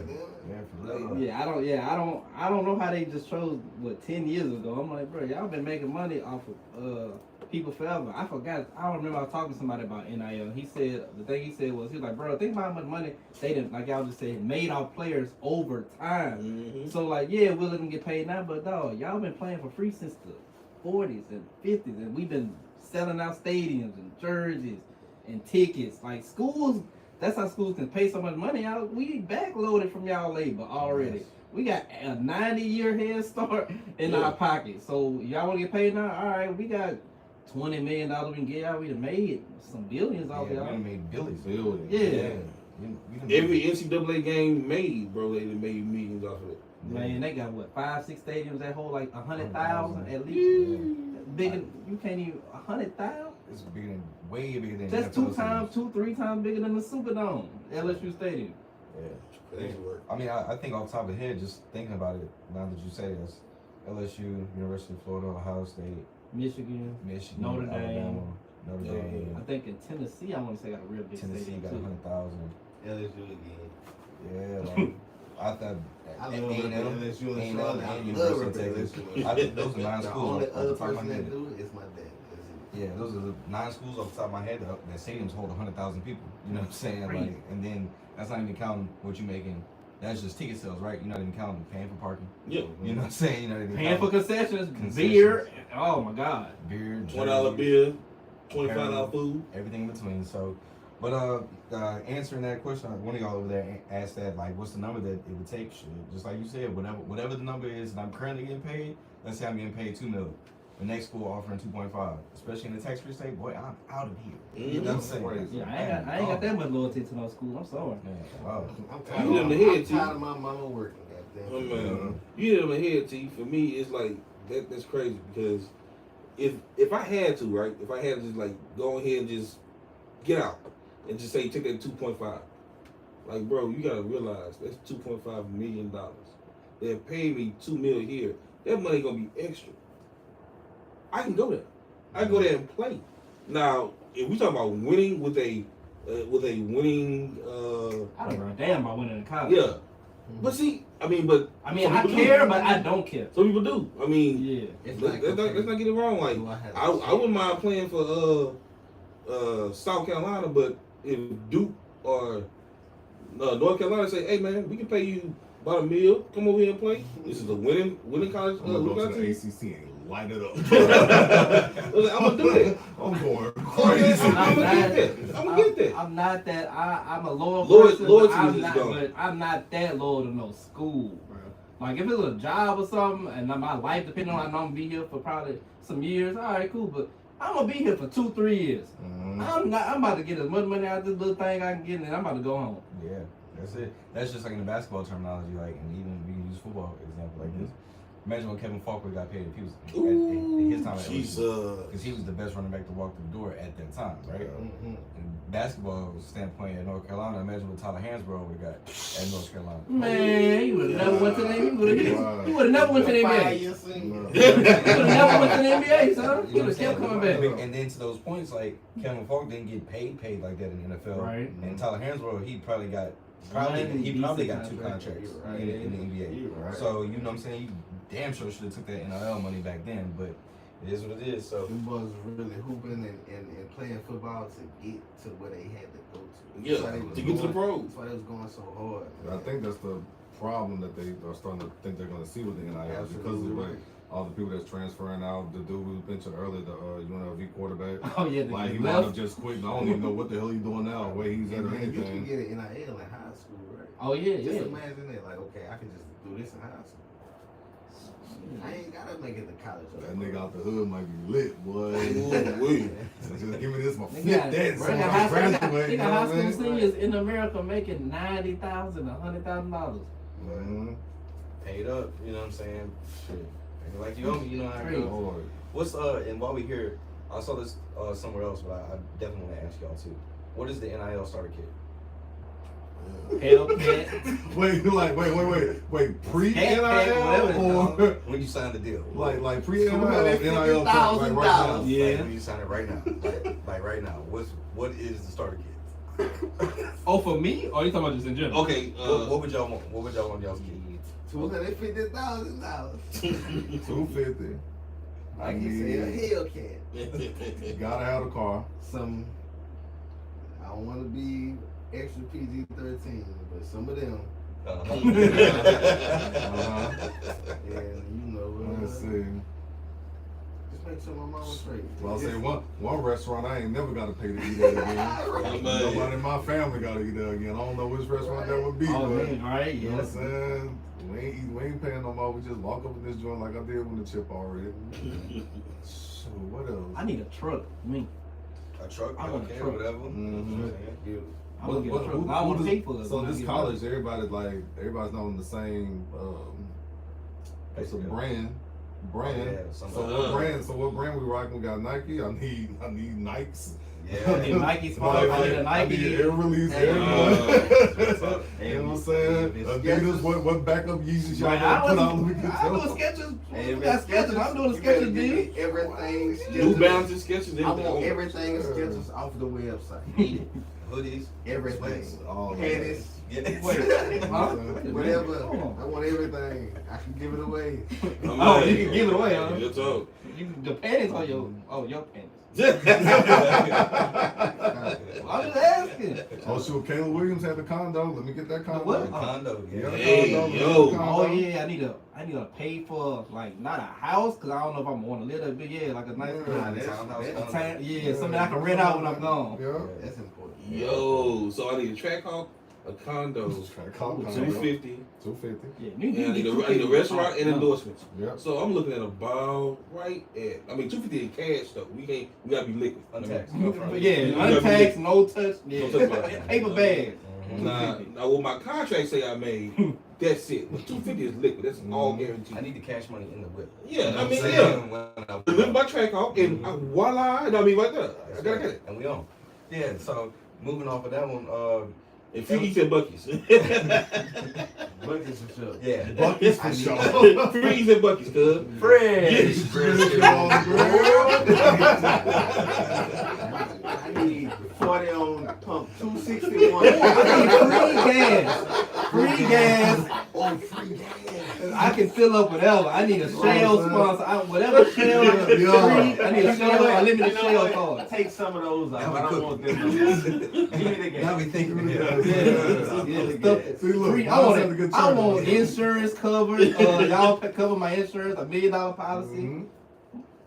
Yeah, for real. I don't know how they just chose 10 years ago. I'm like, bro, y'all been making money off of people forever. I forgot. I don't remember I was talking to somebody about NIL. He said the thing he said was bro, think about how much money they didn't, like y'all just said, made off players over time. Mm-hmm. So like, yeah, we'll let them get paid now, but dog, y'all been playing for free since the 40s and 50s, and we've been selling out stadiums and jerseys and tickets. Like schools, that's how schools can pay so much money out. We backloaded from y'all labor already. Yes. We got a 90-year head start in our pocket. So y'all want to get paid now? All right, we got $20 million we can get out. We done made some billions off Yeah, we y'all. done made billions. Billions. Yeah. We done Every made- NCAA game made, bro, they done made millions off of it. Man, they got what, 5-6 stadiums that hold like 100,000 at least. Yeah. Bigger, you can't even 100,000. It's bigger than, way bigger than That's NFL 2-3 times bigger than the Superdome, LSU Stadium. Yeah. Crazy work. I mean, I think off the top of the head, just thinking about it, now that you say this, LSU, University of Florida, Ohio State, Michigan, Michigan, Notre Dame. Alabama, Notre Yeah. Dame, I think in Tennessee, I want to say got a real big Tennessee stadium got too. 100,000. LSU again. Yeah, like, I thought I love A&M, LSU and A&M, Charlotte. I and love University of Texas. LSU. I think those are 9 The schools only off other the top of person my that head. do it is my dad. That's it. Yeah, those are the 9 schools off the top of my head that stadiums hold 100,000 people. You know what I'm saying? Crazy. Like, and then that's not even counting what you're making. That's just ticket sales, right? You're not even counting paying for parking. Yeah. You know what I'm saying? You're not even Paying for counting concessions, beer. Oh my God. beer, $1 jerseys, beer, $25 food. everything in between. So, but answering that question, one of y'all over there asked that, like, what's the number that it would take? Shit, just like you said, whatever the number is, and I'm currently getting paid. Let's say I'm getting paid $2 million. The next school offering 2.5, especially in the tax-free state. Boy, I'm out of here. You know what I'm saying? Crazy. Yeah, I ain't got that much loyalty to no school. I'm sorry. Man, wow. I'm tired, You in the I'm head, T. tired of my mama working. Oh, Goddamn. man. You hit on the head, T. For me, it's like, that's crazy because if I had to, right? If I had to just, like, go ahead and just get out and just say, take that 2.5. Like, bro, you got to realize that's $2.5 million. They're paying me $2 million here. That money going to be extra. I can go there. I can go there and play. Now, if we talk about winning with a winning, I don't give a damn about winning in college. yeah. But see, I mean, some I people do. care, but I don't care. Some people do. I mean, Yeah. It's let's like, not get it wrong. Like, do I have I to wouldn't mind playing for South Carolina, but if Duke or North Carolina say, "Hey man, we can pay you about $1 million, come over here and play. This is a winning college." I'm gonna go to the team." ACC and light it up. I'm gonna do that. I'm going I'm crazy. gonna get that. I'm gonna get that. I'm not that. I'm a loyal Loyalty person. But I'm is not. gone. But I'm not that loyal to no school, bro. Like if it's a job or something, and my life depending on, I know I'm gonna be here for probably some years. All right, cool. But I'm gonna be here for 2-3 years. I'm about to get as much money out of this little thing I can get, and then I'm about to go home. Yeah, that's it. That's just like in the basketball terminology, like, and even we can use football example like this. Imagine when Kevin Faulkner got paid if he was at his time at LSU, because he was the best running back to walk through the door at that time, right? Mm-hmm. And basketball standpoint at North Carolina, imagine what Tyler Hansborough would have got at North Carolina. Man, he would have never went to the NBA. He would have never went to the NBA. He No. would have never went to the NBA, son. He would have kept coming back. And then to those points, like Kevin Faulkner didn't get paid like that in the NFL. Right. And Tyler Hansborough, he probably got two contracts Right. in the NBA. You're right. So you know what I'm saying? You damn sure should have took that NIL money back then, but it is what it is. So Them boys was really hooping and playing football to get to where they had to go to. Yeah, That's why they was to get to the going- pros. That's why they was going so hard. I think that's the problem that they are starting to think they're going to see with the NIL because of Absolutely the way right. all the people that's transferring out. The dude we mentioned earlier, the UNLV quarterback. Oh yeah, Like he left. wound up just quitting. I don't even know what the hell he's doing now, where he's at or You can anything. get an NIL in high school, right? Oh yeah, Just yeah. imagine that. Like, okay, I can just do this in high school. I ain't gotta make it to college. That nigga out the hood might be lit, boy. Ooh-wee. Just give me this, my They flip got, that. bro, So they when got I high graduate, school, they you know got high what I school mean? seniors in America making $90,000, $100,000. Mhm. Paid up, you know what I'm saying? Shit. Ain't like you owe me, you know how it Crazy. goes. Lord. What's and while we here, I saw this somewhere else, but I definitely want to ask y'all too. What is the NIL starter kit? Hellcat. Wait, pre-NIL whatever. or When you sign the deal. like pre-NIL, NIL, like right now? Yeah. Like when you sign it right now. Like right now. What is the starter kit? Oh, for me? Or you talking about just in general? Okay, What would y'all want? What would y'all want y'all's kit? $250,000. 250. Like you said, a Hellcat. Gotta have a car. Some, I don't want to be extra PG-13, but some of them, Uh-huh. and you know, Let's see. just make sure my mama's straight. Well, I'll say one restaurant I ain't never gotta pay to eat at again. Nobody in my family gotta eat there again. I don't know which restaurant that would be, Oh, but man, right, you know what I'm yes. saying? We ain't paying no more. We just walk up in this joint like I did with the chip already. So what else? I need a truck. Me. A truck, I want a okay, truck. whatever. Mhm. I want to get a truck. I want to pay for it. So when I this get college, everybody's not on the same. It's a brand. Yeah, So somebody- what brand? So what brand we rocking? We got Nike. I need Nikes. money. Yeah. Nike sponsor. I need a I Nike. need air release. Hey, You know what I'm saying? Hey, Adidas. What backup Yeezys y'all Right, gonna put on? We I can do tell. sketches. Hey, We got sketches. I'm doing a you better sketches give deal. me everything. New Skechers. Balance sketches. I want everything Skechers off the website. Hoodies. Everything. All Panties. Yeah. Wait, huh? Whatever. Hold on. I want everything. I can give it away. Oh, you can give it away, huh? Good talk. The panties on your panties. I'm just asking. Oh shoot, Caleb Williams had the condo. Let me get that condo. What? Condo, yeah. Yeah, Hey, condo, yo. condo. Oh yeah, I need to pay for like not a house because I don't know if I'm gonna live there, but yeah, like a nice Nah, place. that's Yeah, something I can rent out when I'm gone. Yeah. That's important. Yo, so I need a track hawk, a condo, Condo. 250, 250. Yeah, and I need a restaurant and endorsements. Yep. So I'm looking at about right at, 250 in cash though. We gotta be liquid. Untaxed. Yeah, untaxed, no touch. Yeah, No touch money. paper bag. Now what my contract say I made, that's it. But 250 is liquid. That's all guaranteed. I need the cash money in the whip. Yeah, I mean, Saying yeah. when I- Deliver my track off and voila, and I mean right there. I gotta get it. And we on. Yeah, so moving off of that one, And free eats and buckies. Buckets for sure. yeah. Buckets for I need- sure. Free eats and buckies, cuz. Fresh. I need 40 on pump 261. Free gas. Oh, free gas. I can fill up whatever. I need a Shell sponsor. Whatever Shell Yeah. free. I need a Shell, unlimited Shell card. Take some of those out. Now we I don't cooking. want them no more. Give me the gas. Now we thinking Yeah, See, look, free. mine's I want had a good I turn. want insurance covered. Y'all cover my insurance, $1 million policy. Mhm.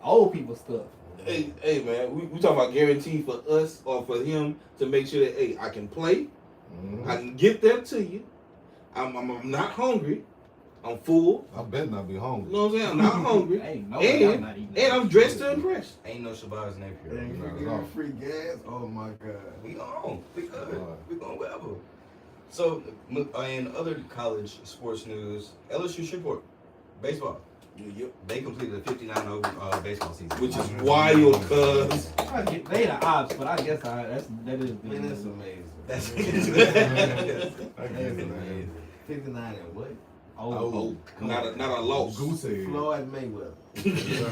Old people stuff. Hey man, we talking about guarantee for us or for him to make sure that I can play, Mhm. I can get that to you. I'm not hungry. I'm full. I bet not be hungry. You know what I'm saying? I'm not hungry. Ain't no And- I'm not eating And I'm dressed to impress. Ain't no Shabazz Napier. And if you give me free gas, oh my God. We on. We good. Right. We going wherever. So, in other college sports news, LSU Shreveport baseball. Yep. They completed a 59-0 baseball season. Which is wild, cuz. They the ops, but I guess that is Man, that's amazing. That's I get it, man. 59 and what? Oh, not a loss. Goose egg. Floyd Mayweather. Yes, sir.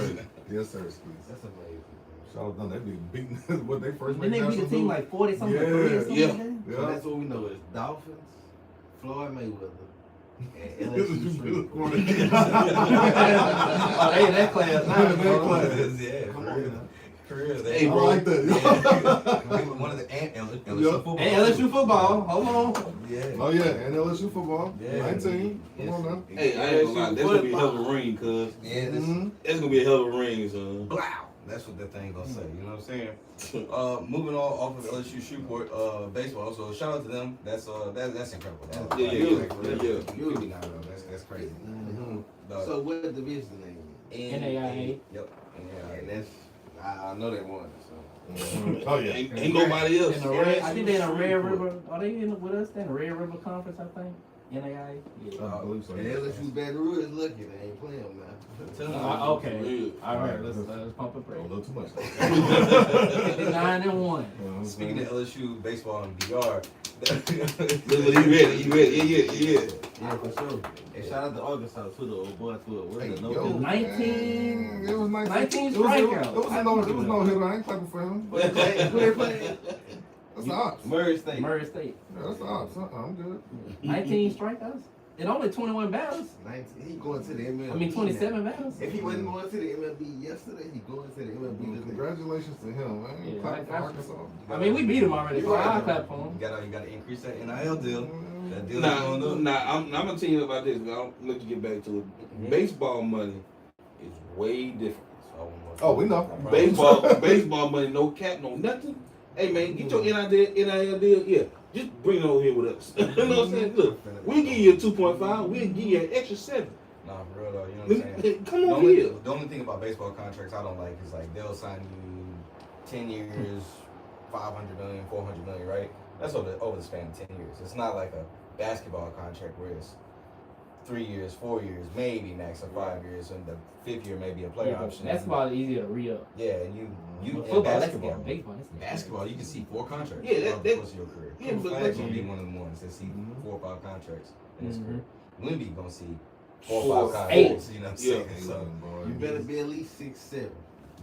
Yes, sir. Skis. That's amazing. Shout out to them. They be beating what they first Then they beat the national team dude. like 40 something, Yeah, 3 or something. yeah. like that. So Yeah. that's what we know is Dolphins, Floyd Mayweather, and This is LSU you Shreveport. Oh, they in that class now. That bro. class. yeah. Come on now. career. Hey, They I bro. like that. one of the LSU football. And LSU football. Hold on. Yeah. Oh yeah, and LSU football. Yeah. 19. Come on now. Hey, I ain't gonna lie. That's gonna be a hell of a ring, cuz. Yeah. This, That's gonna be a hell of a ring, son. Blow. That's what that thing gonna say. You know what I'm saying? Moving on off of LSU Shreveport baseball. So shout out to them. That's incredible. That's Yeah. You could be not real. That's crazy. So what division they in? NAIA. Yep. And that's I know they won. So Oh yeah. Ain't nobody else. In the Red, I think they're in the Red River. Are they in with us? They're in the Red River Conference, I think. NAIA. Yeah. I believe so. and LSU Baton Rouge is lucky they ain't playing them now. Okay. All right. Let's pump it. A little too much. 59-1. Speaking of LSU baseball and BR, He ready. Yeah. Yeah, for sure. And shout out to Arkansas too, the old boy to it. Where's Hey, the no yo, hitter? 19. It was 19 It was strikeouts. no hitter. I ain't clapping for him. Who they playing? That's the ops. Murray State. Murray State. Yeah, that's the ops. I'm good. 19 strikeouts. And only 21 batters. 19. He going to the MLB. I mean, 27 batters. If he wasn't going to the MLB yesterday, he going to the MLB today. Congratulations to him, man. Yeah, Clapping for I- Arkansas. I mean, we beat him already. So I'll clap for him. you gotta increase that NIL deal. That deal is Nah, going up. I'm gonna tell you about this. I'll let you get back to it. Baseball money is way different. Oh, we know. Baseball money, no cap, no nothing. Hey man, get your NIL deal. Yeah, just bring it over here with us. You know what I'm saying? Look, we'll give you a 2.5. We'll give you an extra 7. Nah, for real though, you know what I'm saying? Come over here. The only thing about baseball contracts I don't like is like they'll sign you 10 years, 500 million, 400 million, right? That's over the span of 10 years. It's not like a basketball contract where it's 3 years, 4 years, maybe max of 5 years, and the 5th year may be a player option. Basketball is easier to re-up. Yeah, and you But in football, that's basketball. scary. Baseball, that's scary. Basketball, you can see 4 contracts Yeah, throughout the course of your career. yeah, but Flags like- gonna be one of the ones that see 4 or 5 contracts in his Mhm. career. Wimby gonna see 4 4, or 5 8. contracts. You know what I'm saying? So, You better be at least 6'7".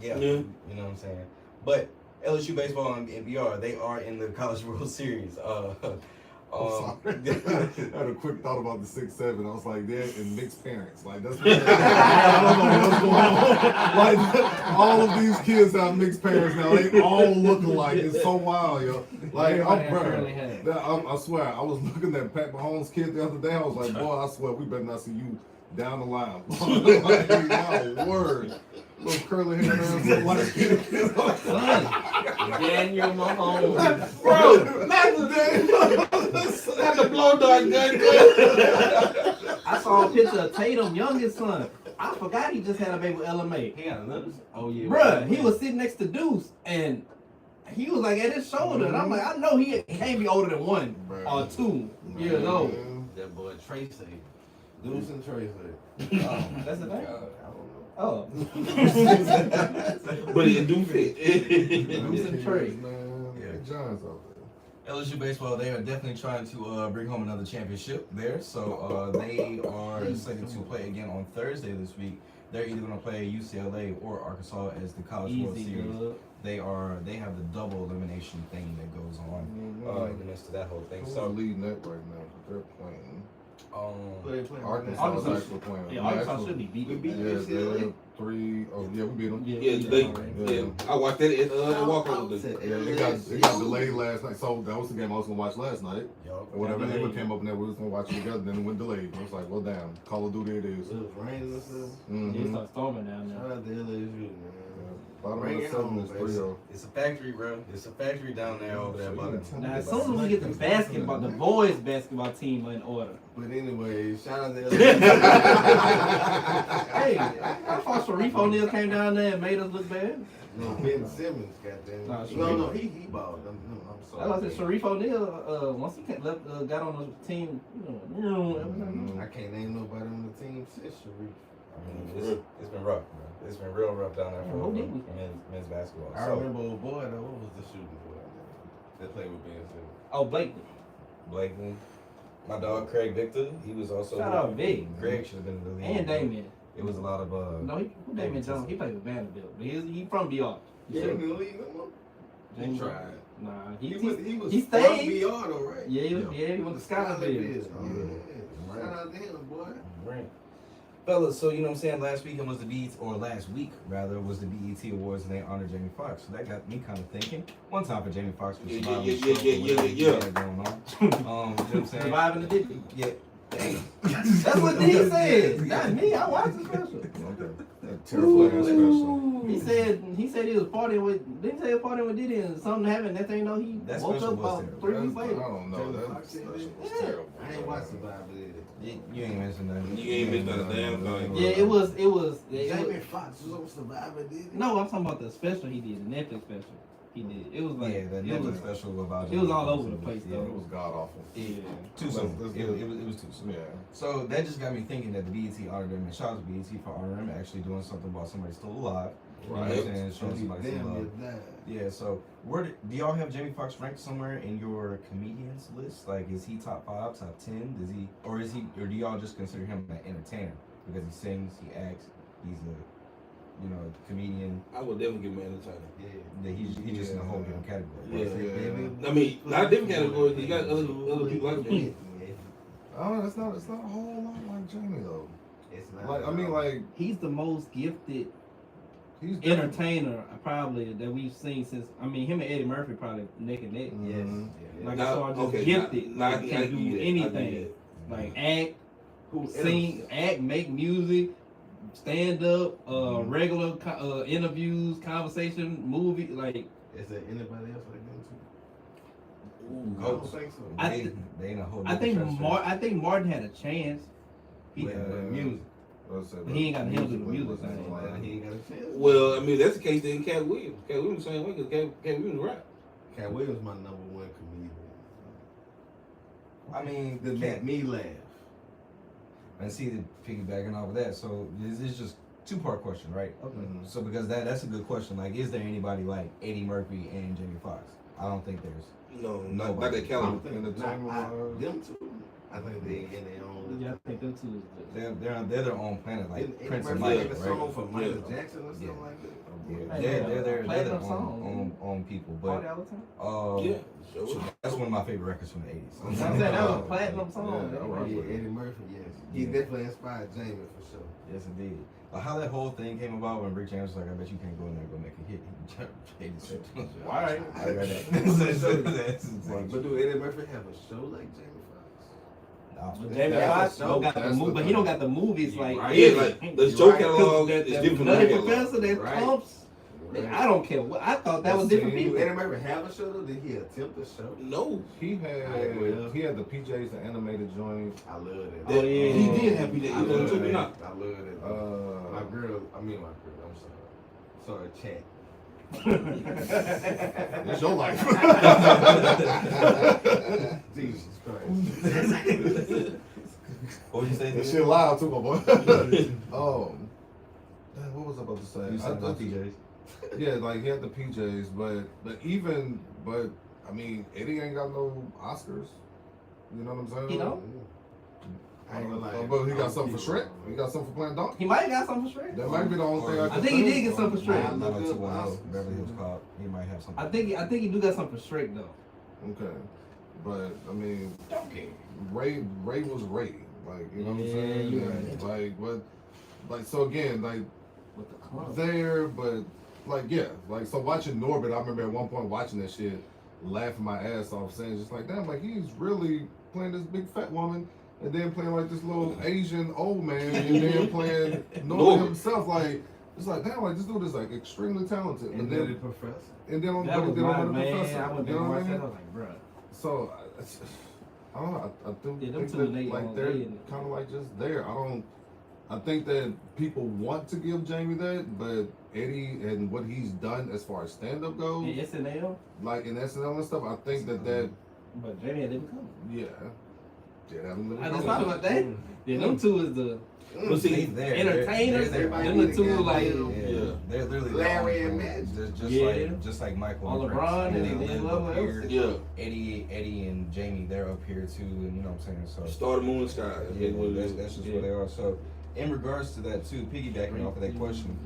yeah, Yeah. you know what I'm saying. But LSU baseball and BR, they are in the College World Series. I had a quick thought about the 6'7". I was like, they're in mixed parents. Like that's I don't know what's going on. Like all of these kids have mixed parents now. They all look alike. It's so wild, yo. Like Everybody I'm, apparently has. I swear, I was looking at Pat Mahomes' kid the other day. I was like, boy, I swear we better not see you down the line. Like, wow, word. Little curly hair and some light skin. Daniel Mahomes. Bro, not the blow dart gun. I saw a picture of Tatum's youngest son. I forgot he just had a baby with LMA. He got another. Oh yeah. Bruh, he was sitting next to Deuce and he was like at his shoulder. And I'm like, I know he can't be older than 1 or 2 years old. That boy Tracy. Deuce and Tracy. That's the thing? I don't know. Oh. But it do fit. Deuce and Trey. Man, Yeah. John's out there. LSU baseball, they are definitely trying to bring home another championship there. So they are slated to play again on Thursday this week. They're either going to play UCLA or Arkansas as the College World Easy, Series. good. They have the double elimination thing that goes on in the midst of that whole thing. Who's So leading that right now? They're playing. Who they playing? Arkansas is Arkansas- actually playing. Yeah, Arkansas should be We beaten. beat Yeah, UCLA. they're 3. Oh, yeah, we beat them. Yeah, I watched that at walkover. Yeah, it got delayed last night. So that was the game I was gonna watch last night. yup. Or whatever. Emma came up in there, we was gonna watch it together. Then it went delayed. I was like, well, damn. Call of Duty it is. It was raining and stuff. They Mm-hmm. start storming down Shout there. out to LSU, man. Bottom Bring of the it home, 7 is baby. 3-0. It's a factory, bro. It's a factory down there over there. Now, as soon as we get the basketball, the boys' basketball team in order. But anyway, shout out to LSU. Hey, I thought Sharif O'Neal came down there and made us look bad. No, Ben Simmons, goddamn. Nah, No, he balled. I'm I sorry. was saying Sharif O'Neal, once he got on the team, I can't name nobody on the team since Sharif. I mean, it's been rough, bro. It's been real rough down there for Who did we? men's basketball. I So, remember old boy though. What was the shooting boy that played with Ben Simmons? oh, Blake. Blakely, my dog Craig Victor, he was also. Shout out Vic. Craig should have been in the league. And Damien. It was a lot of No, who Damien Jones? He played with Vanderbilt. But he from BR. He ain't in the league no more. James- He tried. Nah, He was he from stayed. BR though, right? Yeah, he went to Scotlandville. Shout out to him, boy. Right. Fellas, so you know what I'm saying, last week was the BET, or last week rather, was the BET Awards, and they honored Jamie Foxx. So that got me kind of thinking. One time for Jamie Foxx for surviving the stroke or whatever he had going on. You know what I'm saying? Surviving the dick. Yeah. That's what D said. Not me. I watched the special. Okay. That terrible ass special. He said he was partying with. Didn't he say he was partying with Diddy and something happened. That thing, he That woke special up was about terrible. 3 weeks I later. don't know. That special was terrible. I ain't watched Survivor either. You ain't missing nothing. You ain't missing not a damn thing. Yeah, it was. Jamie Foxx was on Survivor, did he? No, I'm talking about the special he did, the Netflix special. He did. It was like Yeah, the Netflix special about it was all over the place yeah, though. It was god awful. Yeah. Too Let's- soon. let's It do it. was too soon. Yeah. So that just got me thinking that the BET honored him, and shout out to BET for honoring him, actually doing something about somebody still alive. You know what I'm Right. saying? Showing somebody some love. died. Yeah, so do y'all have Jamie Foxx ranked somewhere in your comedians list? Like, is he top 5, top 10? Or do y'all just consider him an entertainer because he sings, he acts, he's a comedian? I would definitely give him an entertainer. Yeah. That he's just in a whole different category. Yeah. I mean, not a different category. You got other people like him. Oh, it's not a whole lot like Jamie though. It's not. Like I mean, like He's the most gifted he's entertainer probably that we've seen since. I mean, him and Eddie Murphy probably neck and neck. Yes. Mhm. Like Now, as far as just okay, gifted, now, like, I can give do you that. I anything. give you Like act, Who sing, act, make music, stand up, regular interviews, conversation, movie. Like Is there anybody else like them too? Ooh, I don't think so. They in a whole I think different I think Martin had a chance. He Yeah. with music. Let's say, But he ain't got him to do the musically music wasn't thing. like- He ain't got a chance. Well, I mean, that's the case then Cat Williams. Cat Williams the same way because Cat Williams rap. Cat Williams my number one comedian. I mean, That make me laugh. and see the piggybacking off of that. So this is just 2-part question, right? Mhm. So because that's a good question. Like, is there anybody like Eddie Murphy and Jamie Foxx? I don't think there's. No, not Nobody. that caliber. Them two. I think they in their own. Yeah, I think them two is good. They're their own planet, like Didn't Prince Eddie and Murphy Michael, make a song right? for Michael Yeah. Jackson or something Yeah. like that? Yeah, Hey, they're their platinum song. own people, Party but all the time. Yeah, sure. that's one of my favorite records from the 80s. I'm saying that was a platinum song. Yeah, man. all right. Yeah, Eddie Murphy, yes. He Yeah. definitely inspired Jamie for sure. Yes, indeed. How that whole thing came about when Rick James was like, I bet you can't go in there and go make a hit. He just said, Why? I read that. That's insane. But do Eddie Murphy have a show like Jamie Foxx? But Jamie That's Foxx the don't got show. the That's movie, the but he don't got the movies like Yeah, Eddie. like the show Right. catalog That is different from the Nutty catalog. Professor, that Right. Pumps. I don't care. I thought that was different Do people. Eddie Murphy have a show though? Did he attempt a show? No. He had the PJs, the animated joint. I love that. Oh, yeah. He did have PJ. I love Took me that. out. I love that. My girl, I'm sorry. Sorry, chat. It's your life. Jesus Christ. What would you say? That shit loud too, my boy. Damn, what was I about to say? You said about PJs. Yeah, like he had the PJs, but I mean, Eddie ain't got no Oscars. You know what I'm saying? He don't? I ain't gonna lie. But he got something for Shrek. He got something for playing Donkey. He might have got something for Shrek. That might be the only thing I I can think he did get something for Shrek. I look up 90210, Oscars. Beverly Hills Cop. He might have something. I think he do got something for Shrek though. Okay, but I mean, Ray was Ray. Like, you know what I'm Yeah, saying? you're And, right. like, what? Like, so again, like With the club. there, but like, yeah, like, so watching Norbit, I remember at one point watching that shit, laughing my ass off, saying just like, damn, like he's really playing this big fat woman. And then playing like this little Asian old man, and then playing Norbit himself, like it's like damn, like this dude is like extremely talented. And But then the then, professor. and then on That was then my on the man. professor, I went you there know and what I watched that. I mean? was like, bruh. So I don't know. I do Yeah, them think two, that they like on- they're they in- kind of like just there. I think that people want to give Jamie that, but Eddie and what he's done as far as stand up goes, Yeah, SNL, like in SNL and stuff, I think that but Jamie didn't come. yeah. Yeah, that I just thought about that. Yeah, them two is the But see, They're entertainers. they're- Them the two like Yeah. They're literally Larry their own and brand. Magic. just like Michael On and LeBron Prince. and They then live whoever up else. here. Yeah. Eddie and Jamie, they're up here too, and you know what I'm saying. So Star the Moon and Sky. yeah, that's just where they are. So in regards to that too, piggybacking off of that question,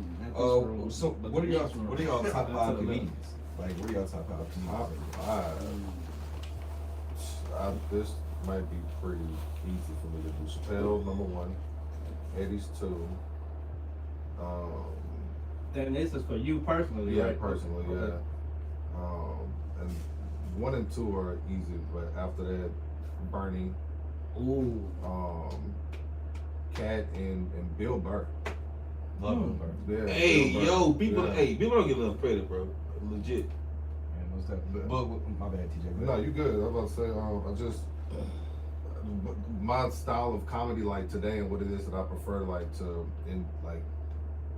so what are y'all top 5 comedians? Like, what are y'all top 5 Top comedians? 5. This might be pretty easy for me to do. Chappelle, number 1. Eddie's 2. Then this is for you personally, Yeah, right? personally, Okay. yeah. And 1 and 2 are easy, but after that, Bernie, Ooh. Cat, and Bill Burr. Love Bill Burr. Yeah, Hey, Bill Burr. yo, people, Yeah. hey, people don't get enough credit, bro. Legit. Man, what's that? But my bad, TJ. No, you good. I was about to say, I just my style of comedy, like today, and what it is that I prefer, like to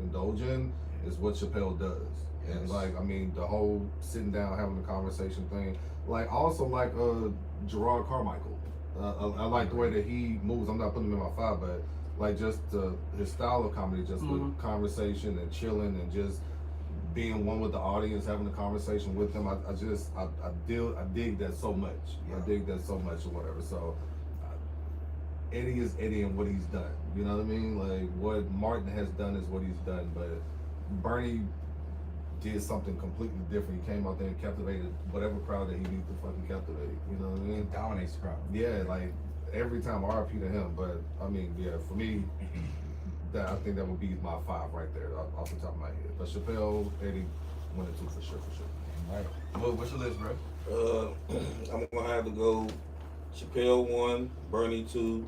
indulge in, is what Chappelle does. And Yes. like, I mean, the whole sitting down having a conversation thing. Like, also like Gerard Carmichael. I like the way that he moves. I'm not putting him in my 5, but like just his style of comedy, just with conversation and chilling and just being one with the audience, having a conversation with them. I dig that so much. Yeah. I dig that so much or whatever. So Eddie is Eddie and what he's done. You know what I mean? Like what Martin has done is what he's done, but Bernie did something completely different. He came out there and captivated whatever crowd that he needed to fucking captivate. You know what I mean? Dominates the crowd. Yeah, like every time RP to him. But I mean, yeah, for me, that I think that would be my 5 right there off the top of my head. But Chappelle, Eddie, 1 and 2 for sure. Right. What's your list, bro? I'm gonna have to go Chappelle 1, Bernie 2,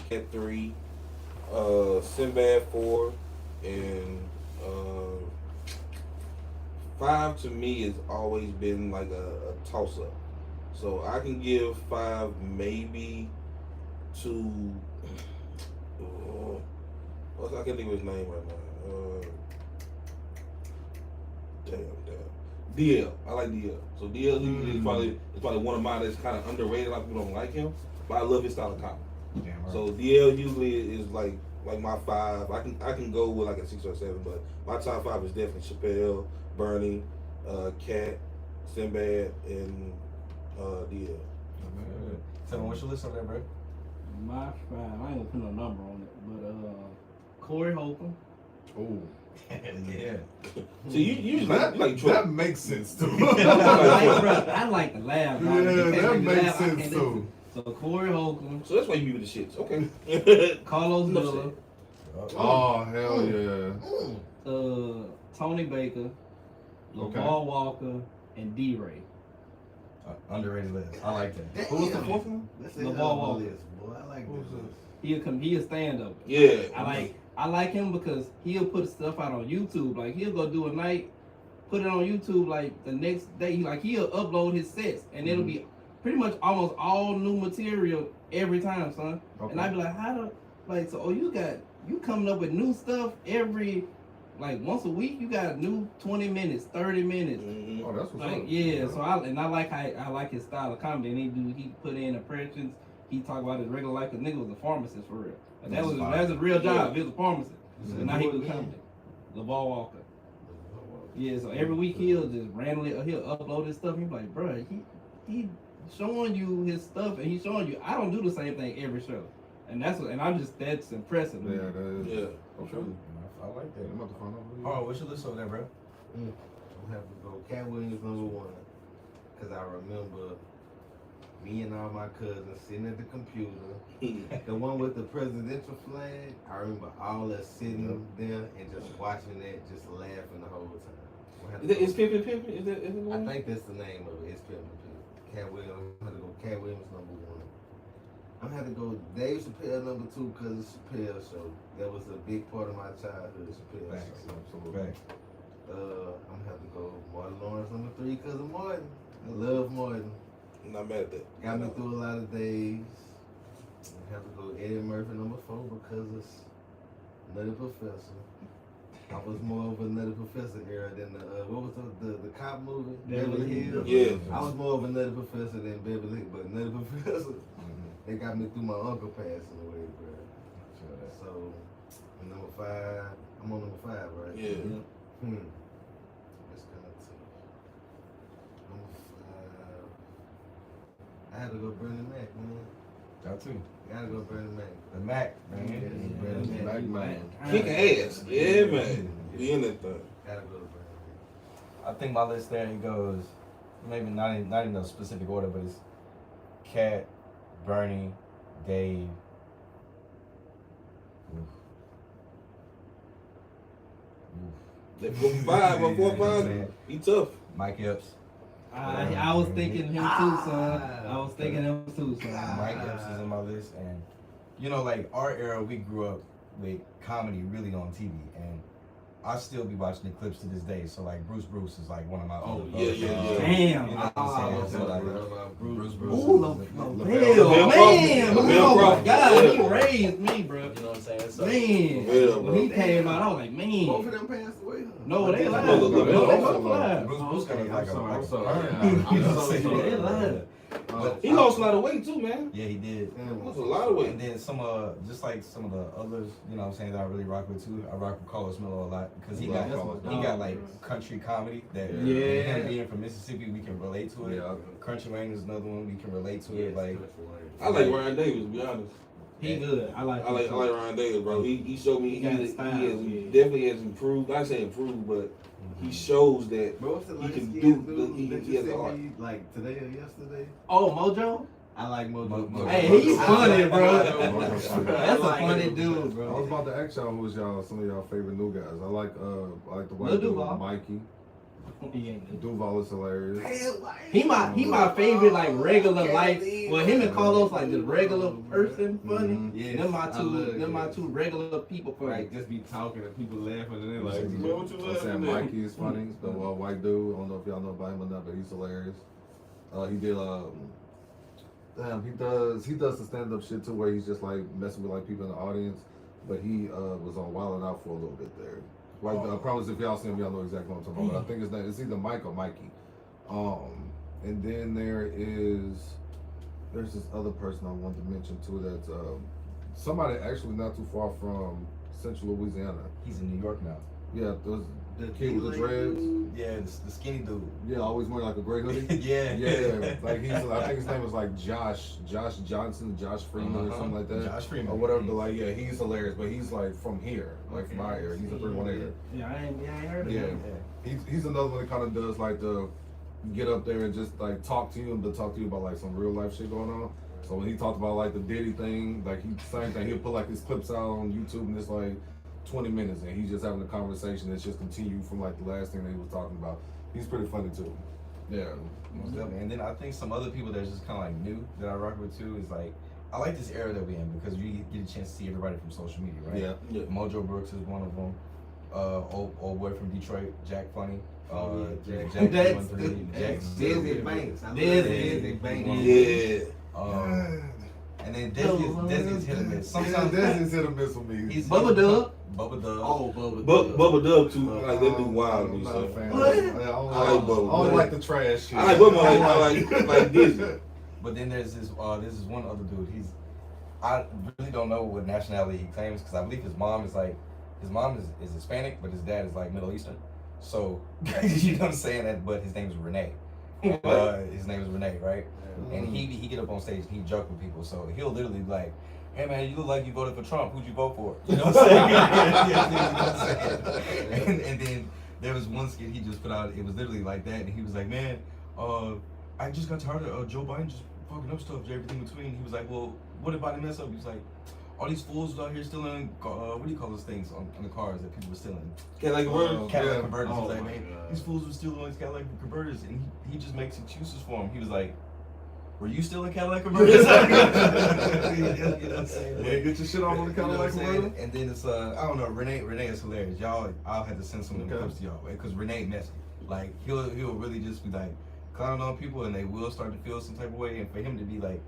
Cat 3, Sinbad 4, and 5 to me has always been like a toss up. So I can give 5 maybe to I can't think of his name right now. DL. I like DL. So DL is probably one of mine that's kind of underrated. A lot of people don't like him, but I love his style of comedy. Damn right. So DL usually is like my 5. I can go with like a 6 or 7, but my top 5 is definitely Chappelle, Bernie, Cat, Sinbad, and DL. Tell me what's your list on there, bro? My 5, I ain't gonna put no number on it, but Corey Holcomb. Oh, Yeah. So you just like that Trump. makes sense too. I like to laugh. Yeah, that makes sense too. So Corey Holcomb, So that's why you be with the shits. Okay. Carlos Enough Miller, Oh hell yeah! Tony Baker, Okay. LaVar Walker, and D-Ray. Underrated list. I like that. Damn. Who was the 4th one? That's LaVar it Walker. list, boy. I like Who's this. He a stand up. Yeah. I like him because he'll put stuff out on YouTube. Like he'll go do a night, put it on YouTube. Like the next day, he'll upload his sets, and it'll be pretty much almost all new material every time, son. Okay. And I'd be like, so you coming up with new stuff every once a week. You got new 20 minutes, 30 minutes. Mhm. Oh, that's what's Like up. yeah, so I like his style of comedy, and he put in impressions. He talk about his regular life. Cause nigga was a pharmacist for real. Like, that was his real job. He was a pharmacist. And now he do comedy. LaVar Walker. Yeah, so every week he'll just randomly he'll upload his stuff. He's like, bro, he showing you his stuff, and he's showing you. I don't do the same thing every show, and that's impressive. Yeah, that is. Yeah. Okay. I like that. I'm about to find out. Oh, what's your list over there, bro? I'm gonna have to go Cat Williams #1, cause I remember me and all my cousins sitting at the computer, the one with the presidential flag. I remember all us sitting there and just watching that, just laughing the whole time. Is Pimpin' Pimpin'? Is it I one? think that's the name of it. It's Pimpin'. Cat Williams. I'm gonna go Cat Williams #1. I'm gonna have to go Dave Chappelle #2 because of Chappelle show. That was a big part of my childhood. Chappelle Facts. show. Absolutely. Facts. I'm gonna have to go Martin Lawrence #3 because of Martin. I love Martin. I'm not mad at that. Got me through a lot of days. I have to go Eddie Murphy #4 because it's Nutty Professor. I was more of a Nutty Professor era than what was the cop movie? Beverly Hills. Yeah. I was more of a Nutty Professor than Beverly Hills, but Nutty Professor, they got me through my uncle passing away, bro. So, #5, I'm on #5, right? Yeah. That's kind of tough. #5. I had to go Bernie Mac, man. Got to. Gotta go Bernie Mac. The Mac, man. Bernie Mac. Mac. Kick ass. Yeah, man. Be in that thing. Gotta go to Bernie I think my list there it goes, maybe not in a specific order, but it's Cat, Bernie, Dave. That 4-5 or 4-5, he tough. Mike Epps. I was thinking him too, son. I was thinking him too, son. Mike Epps is on my list, and you know, like our era, we grew up with comedy really on TV, and I still be watching the clips to this day. So like Bruce is like one of my yeah. Damn. You know what I'm saying? So like Bruce. Ooh, LaBelle. man. LaBelle Oh my Crawford. God, he Yeah. raised me, bro. You know what I'm saying? So, Man, Yeah, when he came out, I was like, man. Both of them passed away. Huh? No, they lied. No, No, they LaBelle both lied. Bruce kind of like I'm a sorry. you know what I'm saying? They lied. He lost a lot of weight too, man. Yeah, he did. Lost a lot of weight. And then just like some of the others, you know what I'm saying, that I really rock with too. I rock with Carlos Miller a lot because he got like country comedy that him being from Mississippi, we can relate to it. Yeah. Country Wayne is another one we can relate to it. Like I like Ryan Davis, to be honest. He good. I like Ryan Davis, bro. He showed me He got he style, definitely has improved. I say improved, but he shows that Bro, what's the he light can skin do dude he that he you has a sent art. me like today or yesterday? Oh, Mojo? I like Mojo. Hey, he's funny, bro. That's That's a like funny it. dude, I was bro. about to ask y'all who's some of y'all favorite new guys. I like the white Lil dude, Duval. Mikey. He ain't good. Duval is hilarious. He my favorite like regular life. Well, him and Carlos like the regular person funny. Mhm. Yes, Them I love my it. two regular people funny. Like just be talking and people laughing and they're like, I'm "Man, what you laughing saying at?" Mikey is funny. The white dude. I don't know if y'all know about him or not, but he's hilarious. He did he does the stand up shit too, where he's just like messing with like people in the audience. But he was on Wild 'N Out for a little bit there. Like I promise, if y'all see him, y'all know exactly what I'm talking about. But I think his name is either Mike or Mikey. And then there's this other person I wanted to mention too. That's somebody actually not too far from Central Louisiana. he's in New York now. Yeah, the kid with the D-Lake dreads. dude? Yeah, the skinny dude. Yeah, always wearing like a gray hoodie. yeah. Yeah, like I think his name was like Josh Johnson, Josh Freeman or something like that. Josh Freeman. Or whatever, but like, yeah, he's hilarious, but he's like from here, like from our area. He's a 318. Yeah, I ain't heard of Yeah. him. He's another one that kind of does like the get up there and just like talk to you, but talk to you about like some real life shit going on. So when he talked about like the Diddy thing, like same thing, he'll put like his clips out on YouTube and it's like 20 minutes and he's just having a conversation that's just continued from like the last thing that he was talking about. He's pretty funny too. Yeah. Most definitely. And then I think some other people that's just kind of like new that I rock with too is like, I like this era that we're in because you get a chance to see everybody from social media, right? Yeah. Mojo Brooks is one of them. Old boy from Detroit, Jack Funny. Jack. Jack That's 213. Jack's Dizzy Banks. I love Dizzy. Dizzy Banks. Yeah. And then Desi's hit or miss. Sometimes Desi's hit or miss for me. he's Bubba Dub. Bubba Dub. Oh, Bubba. Bubba Dub too. Like that dude wild. I'm Me, not a so. fan. What? I don't I like Bubba. I don't like the trash shit. I like Bubba. I like Disney. But then there's this one other dude. I really don't know what nationality he claims because I believe his mom is Hispanic, but his dad is like Middle Eastern. So you know what I'm saying? But his name is Renee. His name is Renee, right? And he get up on stage and he joke with people. So he'll literally be like, "Hey man, you look like you voted for Trump. Who'd you vote for?" You know what I'm saying? You know what I'm saying? And then there was one skit he just put out. It was literally like that, and he was like, "Man, I just got tired of Joe Biden just fucking up stuff, everything in between." He was like, "Well, what did Biden mess up?" He was like, "All these fools out here stealing, what do you call those things on the cars that people were stealing? Cadillac converter. Cadillac converters." He was like, my "Man, God. these fools were stealing all these Cadillac converters," and he just makes excuses for them. He was like, "Were you stealing Cadillac converters?" You know what I'm saying? Yeah, get your shit off on the You know what Cadillac I'm saying? converter. And then it's I don't know, Renee is hilarious. I'll have to send some of them Okay. clips to y'all because Renee messy. Like he'll really just be like clowning on people and they will start to feel some type of way. And for him to be like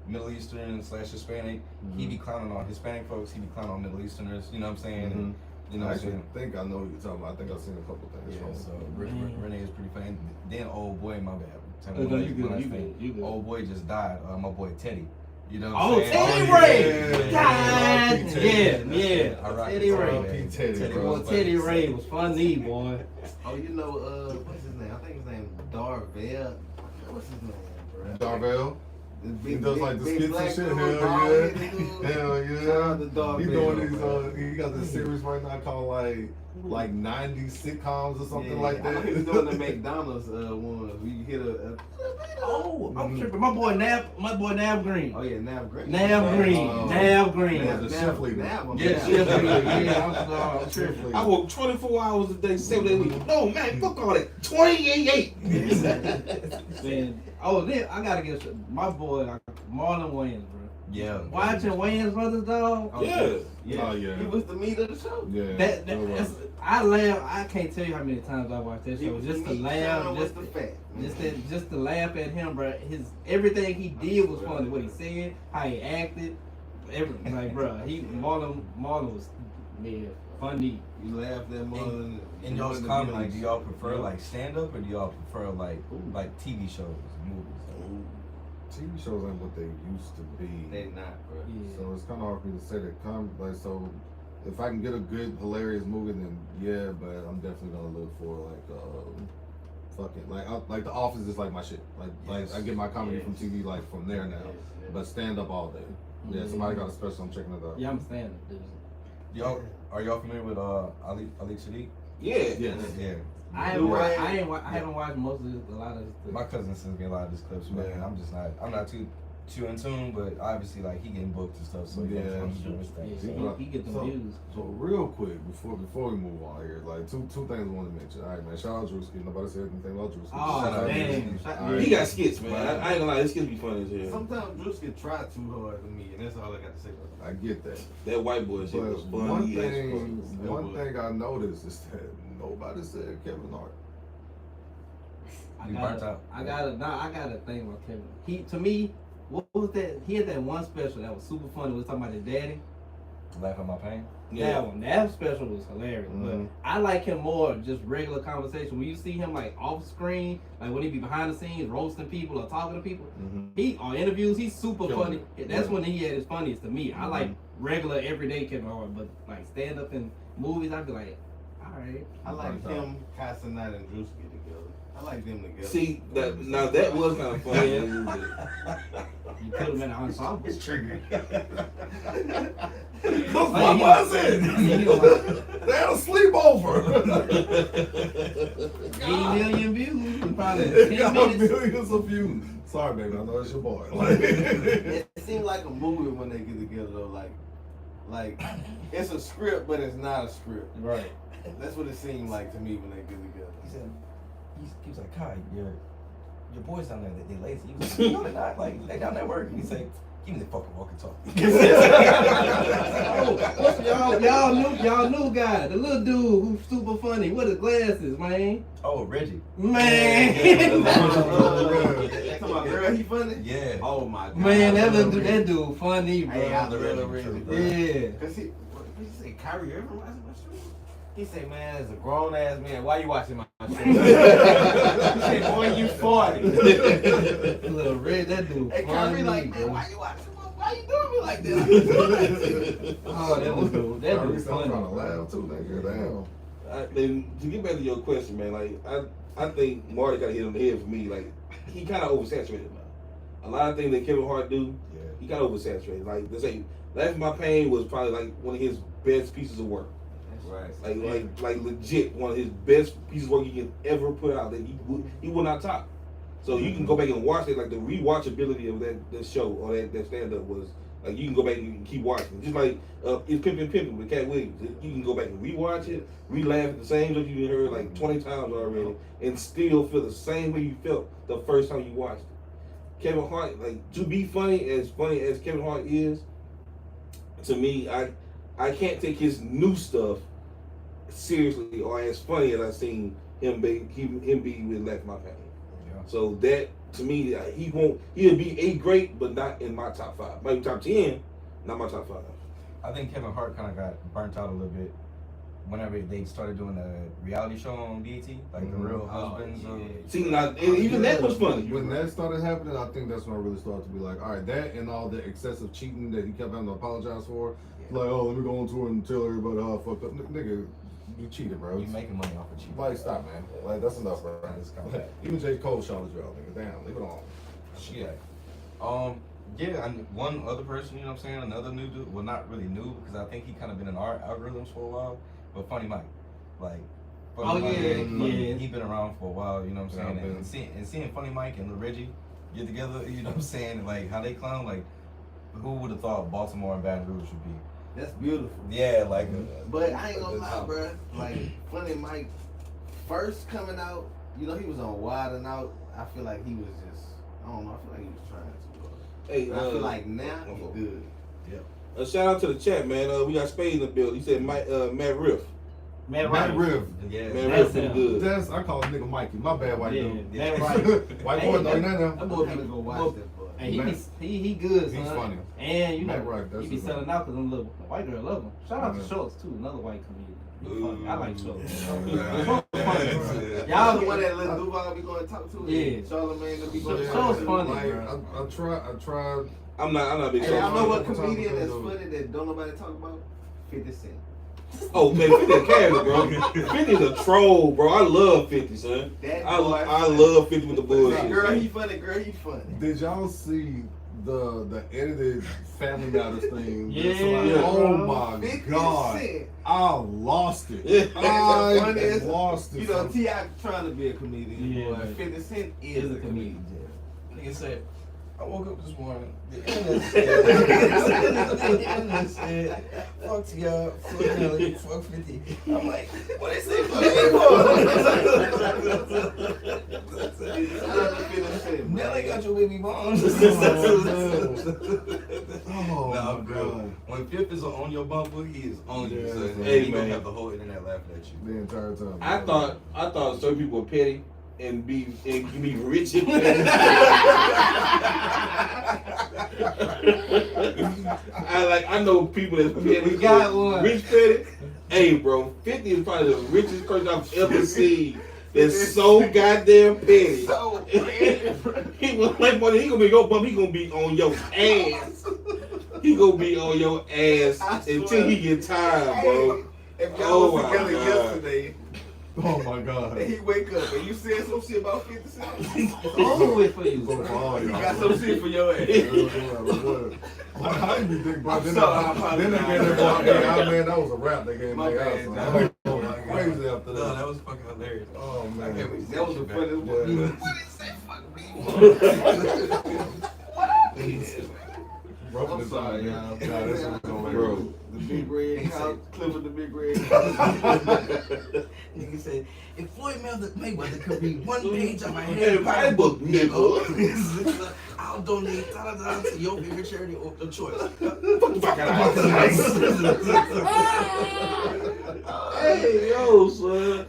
Middle Eastern / Hispanic, he be clowning on Hispanic folks. He be clowning on Middle Easterners. You know what I'm saying? And, you know I what I'm actually saying? think I know what you're talking about. I think I've seen a couple things. Yeah, from so him. Renee is pretty funny. Then old boy, my bad. Tell No, me when you I- good, when I you think. good, you good. Old boy just died. My boy Teddy. You know what Oh, I'm saying? Teddy Oh, Ray! yeah. God, yeah. I rock Teddy with Ray. man. Teddy, was Boy, funny. Teddy Ray was funny, boy. Oh, you know, what's his name? I think his name Darvell. What's his name, bro? Darvell. The He does like the skits and black shit. dude, Hell bald yeah. headed dude. Hell Shout yeah. out the dog. He bed, doing these. bro. He got this series right now called like 90s sitcoms or something like that. He was doing the McDonald's ones. We hit a Oh, I'm tripping. My boy Nav Green. oh yeah, Nav Green. Nav Green. Nav Green. Nav- the chef leader. Yeah, chef leader. Yeah, I'm tripping. I work 24 hours a day, 7 days a week. No, man, fuck all that. 28. Man, oh, then I gotta get my boy Marlon Wayans, bro. Yeah. Watching Wayans brothers, dog. Oh, Yeah. Yeah. Oh, yeah. He was the meat of the show. Yeah. That's, I laugh. I can't tell you how many times I watched that He show was just the to meat, laugh, Sean just was the fat. just to laugh at him, bro. His everything he did was funny. What he said, how he acted, like, bro. Marlon was funny. You laughed at Marlon. In y'all's comedy, like, do y'all prefer like stand up or do y'all prefer like TV shows, movies? TV shows ain't what they used to be. They not, bro. Yeah. So it's kind of hard for me to say that. Like, so if I can get a good, hilarious movie, then yeah, but I'm definitely gonna look for like The Office is like my shit. Like I get my comedy from TV like from there now. But stand up all day. Yeah, somebody got a special. I'm checking it out. Yeah, I'm standing, dude. Y'all are y'all familiar with Ali Sadiq? Yeah. Yes. Yeah. I haven't watched most of a lot of this. My cousin sends me a lot of these clips, man. Yeah. I'm not too in tune, but obviously like he getting booked and stuff, so Yeah. he's doing his thing. Yeah, So. he get the So- views. So real quick, before we move on here, like two things I want to mention. All right, man. Shout out Drewski. Nobody said anything about Drewski. Oh, Shout out dang. Drewski. Shout- All right. He got skits, man. I ain't gonna lie, his skits be funny as hell. Sometimes Drews can try too hard to me, and that's all I got to say about that. I get that. That white boy shit was But funny. one thing I noticed is that nobody said Kevin Hart. You burnt out. I gotta think about Kevin. To me, what was that? He had that one special that was super funny. Was talking about his daddy. Laugh at my pain. That special was hilarious. Mhm. But I like him more just regular conversation. When you see him like off screen, like when he be behind the scenes roasting people or talking to people, he on interviews he's super Killing funny. it. That's Yeah. when he had his funniest to me. I like regular everyday Kevin Hart, but like stand up in movies, I'd be like, all right. I like him, Casanat, and Drewski together. I like them together. See, that was kind of funny. You put him in an ensemble. It's triggered. What was it? They had a sleepover. 8 million views in probably It 10 got minutes. millions of views. Sorry, baby. I know it's your boy. It seems like a movie when they get together, though. Like it's a script, but it's not a script. Right. That's what it seemed like to me when they get together. He was like, Kai, your boys down there, they lazy. He was like, no, they're not. Like, they down there working. He said, give me the fucking walkie-talkie. Y'all new guy, the little dude who's super funny with his glasses, man. Oh, Reggie. Man. Talking about girl, he funny? Yeah. Oh my god. Man, that dude funny, bro. Hey, I love Reggie, Reggie, bro. Yeah. Cause what did he say? Kyrie Irving watching my stream? He said, man, as a grown ass man, why you watching my stream? He said, boy, you 40. Little Red, that dude Hey, funny, Kyrie, like, bro. man, why you watching? Why you doing me like this? Oh, that dude I'm funny. trying to laugh too, nigga. Damn. To get back to your question, man, like I think Marty got hit on the head for me. Like he kind of oversaturated now. A lot of things that Kevin Hart do, he kind of oversaturated. Like they say, "Laugh at My Pain" was probably like one of his best pieces of work. Right. Like legit one of his best pieces of work you can ever put out that he will not top. So you can go back and watch it. Like the rewatchability of that show or that stand up was like you can go back and you can keep watching. Just like it's Pimpin' with Cat Williams. You can go back and rewatch it, re-laugh at the same joke you heard like 20 times already, and still feel the same way you felt the first time you watched it. Kevin Hart, like to be funny as Kevin Hart is, to me, I can't take his new stuff seriously or as funny as I've seen him be with Laugh at My Pain. Yeah. So that to me, he'll be a great, but not in my top 5. Maybe top 10, not my top 5. I think Kevin Hart kind of got burnt out a little bit whenever they started doing the reality show on BET, like the Real Husbands. See, now, even that was funny. When that started happening, I think that's when I really started to be like, all right, that and all the excessive cheating that he kept having to apologize for. Like, oh, let me go on tour and tell everybody how I fucked up. Nigga, you cheated, bro. You making money off of cheating. Like, stop, man. Like, that's enough, bro. It's kinda bad. Even J. Cole shot his out, nigga. Damn, leave it alone. Shit. Yeah, and one other person, you know what I'm saying? Another new dude. Well, not really new because I think he kind of been in our algorithms for a while. But Funny Mike, like. Funny Mike, yeah. He been around for a while, you know what I'm saying? Yeah, And seeing Funny Mike and Lil Reggie get together, you know what I'm saying? And like how they clown, like who would have thought Baltimore and Baton Rouge would be? That's beautiful. Yeah, like. But I ain't gonna lie, bro. Like Funny Mike first coming out, you know, he was on Wild and Out. I feel like he was just, I don't know. I feel like he was trying to. Hey, But I feel like now he's good. a shout out to the chat, man. We got Spade in the building. He said Matt Riff. Matt Matt Riff. Riff. Yeah. Matt That's Riff him. is good. That's I call a nigga Mikey. My bad, white dude. Matt Riff. White boy, no, nothing. That boy finna go watch that boy. And he good, son. He's funny. And you Matt know, Rife, that's he be his selling name. out because them little white girl love him. Shout out to Yeah. Schultz too, another white comedian. He funny. I like Schultz. Yeah. Schultz funny, bro. Y'all Y'all the one get that Lil Duval be going to talk to? Yeah. Charlamagne that be going to So talk it's to? funny, Like, bro. I tried. I'm not a big Hey, I fan. know what Sometimes comedian that's because of- funny that don't nobody talk about? 50 Cent. Oh man, 50 a character, bro. 50 is a troll, bro. I love 50, son. That I boy. love 50 with the bullshit. Girl, he funny. Girl, he funny. Did y'all see the edited Family Matters thing? Yeah, Oh bro. my 50 god. Cent. I lost it. Yeah. I Funny as- lost it. You know, T.I. trying to be a comedian, Yeah, boy. but 50 Cent He's is a a comedian. Nigga said, I woke up this morning. The internet said, fuck T.I., fuck Nelly, fuck 50. I'm like, what they say fuck me for? Nelly got your baby moms. Oh Nah, my bro. god. When Fifth is on your bumper, he is on you. Yeah, Son. hey, He gonna man. have the whole internet laughing at you. The entire time. I thought certain people were petty and be rich and I know people that's petty. We got one. Rich petty. Hey, bro, 50 is probably the richest person I've ever seen. That's so goddamn petty. So petty, bro. He was like, boy, he gonna be your bum. He gonna be on your ass. He gonna be on your ass I until swear. he get tired, bro. If y'all Oh was my together God. yesterday, Oh my god. and he wake up and you said some shit about 50 Cent, It's over with for you. For all he y'all. got some shit for your ass. I ain't be big, bro. I'm Then sorry, they gave their boy, hey, man, that was a rap they gave My me. bad, So dog. I was going crazy after No, that. that was fucking hilarious. Oh I man. can't wait to That was see the you back. funniest one. Yeah. Broken I'm his sorry, eye, y'all. Nah, this was hilarious. Bro. The big red couch, Clifford the big red couch. Nigga said, if Floyd Mayweather could read one page of my Hey, Harry my Potter book, book, nigga. I'll donate to your favorite charity of choice. Fuck out Hey, yo, son.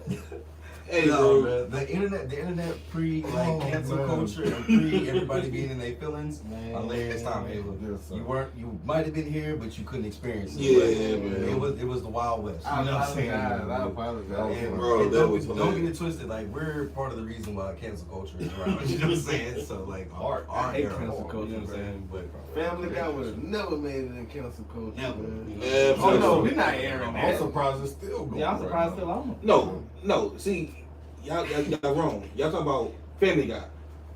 Hey, No, bro. man, the internet pre Oh, cancel man. culture and pre everybody being in their feelings. Man. Hilarious time, Ava. Yes, sir. You might have been here, but you couldn't experience it. Yeah, Like, man. It was the Wild West. I You know what I'm saying? apologize. I apologize. And, Bro, and that don't, was don't hilarious. get it twisted. Like we're part of the reason why cancel culture is around. You know what I'm saying? So like our I hate era, cancel you know culture, what I'm bro. saying? But Family Guy would have never made it in cancel culture. Never. Man. Yeah, Oh no, absolutely. we're not airing I'm that. surprised it's still going. Yeah, I'm right surprised now. still on. No. See, y'all wrong. Y'all talking about Family Guy.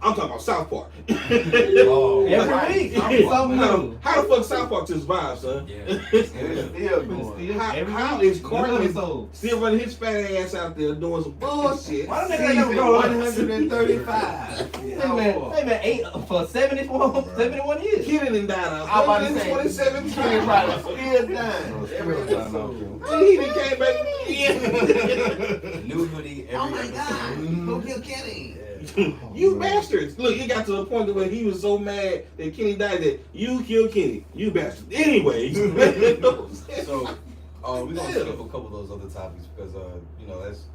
I'm talking about South Park. Oh, Every week, something No, new. how the fuck South Park just survive, son? yeah. It's still going. How is Cartman episode? still running his fat ass out there doing some bullshit? Why the nigga Season never grow up? 135. They been 8 for 71 years. Kid didn't die now. I'm about to say, 2017. Kenny probably still dying. Still Every dying out episode. there. He done came back again. New hoodie every episode. Go kill Kenny. You bastards! Look, it got to the point where he was so mad that Kenny died that you killed Kenny. You bastards. Anyway. So we're gonna skip a couple of those other topics because you know that's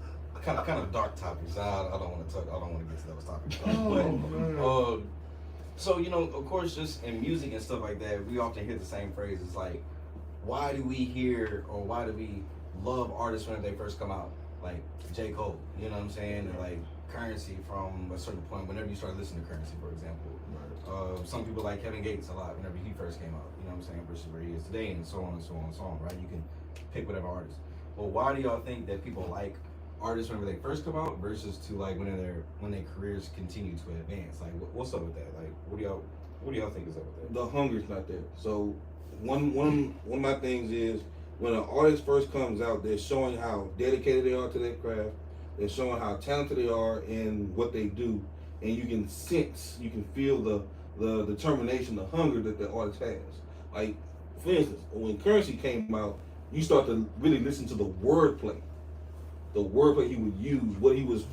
kind of dark topics. I don't want to talk. I don't want to get to those topics. But so you know, of course, just in music and stuff like that, we often hear the same phrases like, "Why do we hear or why do we love artists when they first come out?" Like J. Cole, you know what I'm saying? And like Currency from a certain point. Whenever you start listening to Currency, for example, some people like Kevin Gates a lot whenever he first came out. You know what I'm saying? Versus where he is today, and so on and so on and so on. Right? You can pick whatever artist. But why do y'all think that people like artists whenever they first come out versus to like when their careers continue to advance? Like, what's up with that? Like, what do y'all What do y'all think is up with that? The hunger's not there. So one of my things is when an artist first comes out, they're showing how dedicated they are to their craft. They're showing how talented they are in what they do, and you can sense, you can feel the determination, the hunger that the artist has. Like, for instance, when Currency came out, you start to really listen to the wordplay. The wordplay he would use, what he was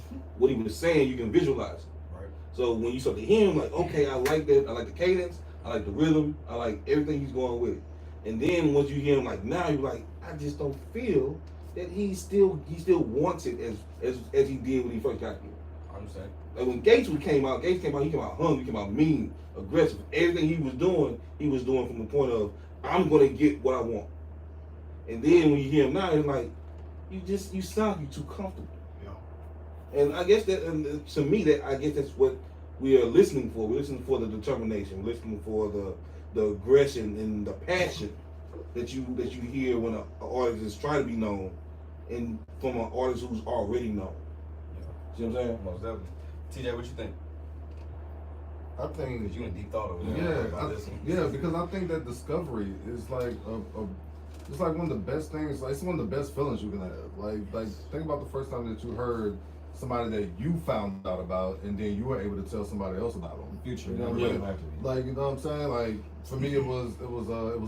saying, you can visualize it. Right. So when you start to hear him, like, okay, I like that. I like the cadence. I like the rhythm. I like everything he's going with it. And then once you hear him, like, now you're like, I just don't feel that he still wants it as he did when he first got here. I understand. Like when Gates came out hungry, he came out mean, aggressive. Everything he was doing from the point of, I'm gonna get what I want. And then when you hear him now, it's like, you sound too comfortable. Yeah. And I guess that, and to me, that's what we are listening for. We're listening for the determination. We're listening for the aggression and the passion that you hear when an artist is trying to be known, and from an artist who's already known. Yeah. See what I'm saying? Most definitely. TJ, what you think? I think Because you in deep thought over there. about this one. yeah, because I think that discovery is like it's like one of the best things. Like, it's one of the best feelings you can have. Like think about the first time that you heard somebody that you found out about, and then you were able to tell somebody else about them. Future. You know what I mean? Like, you know what I'm saying? Like, for me, it was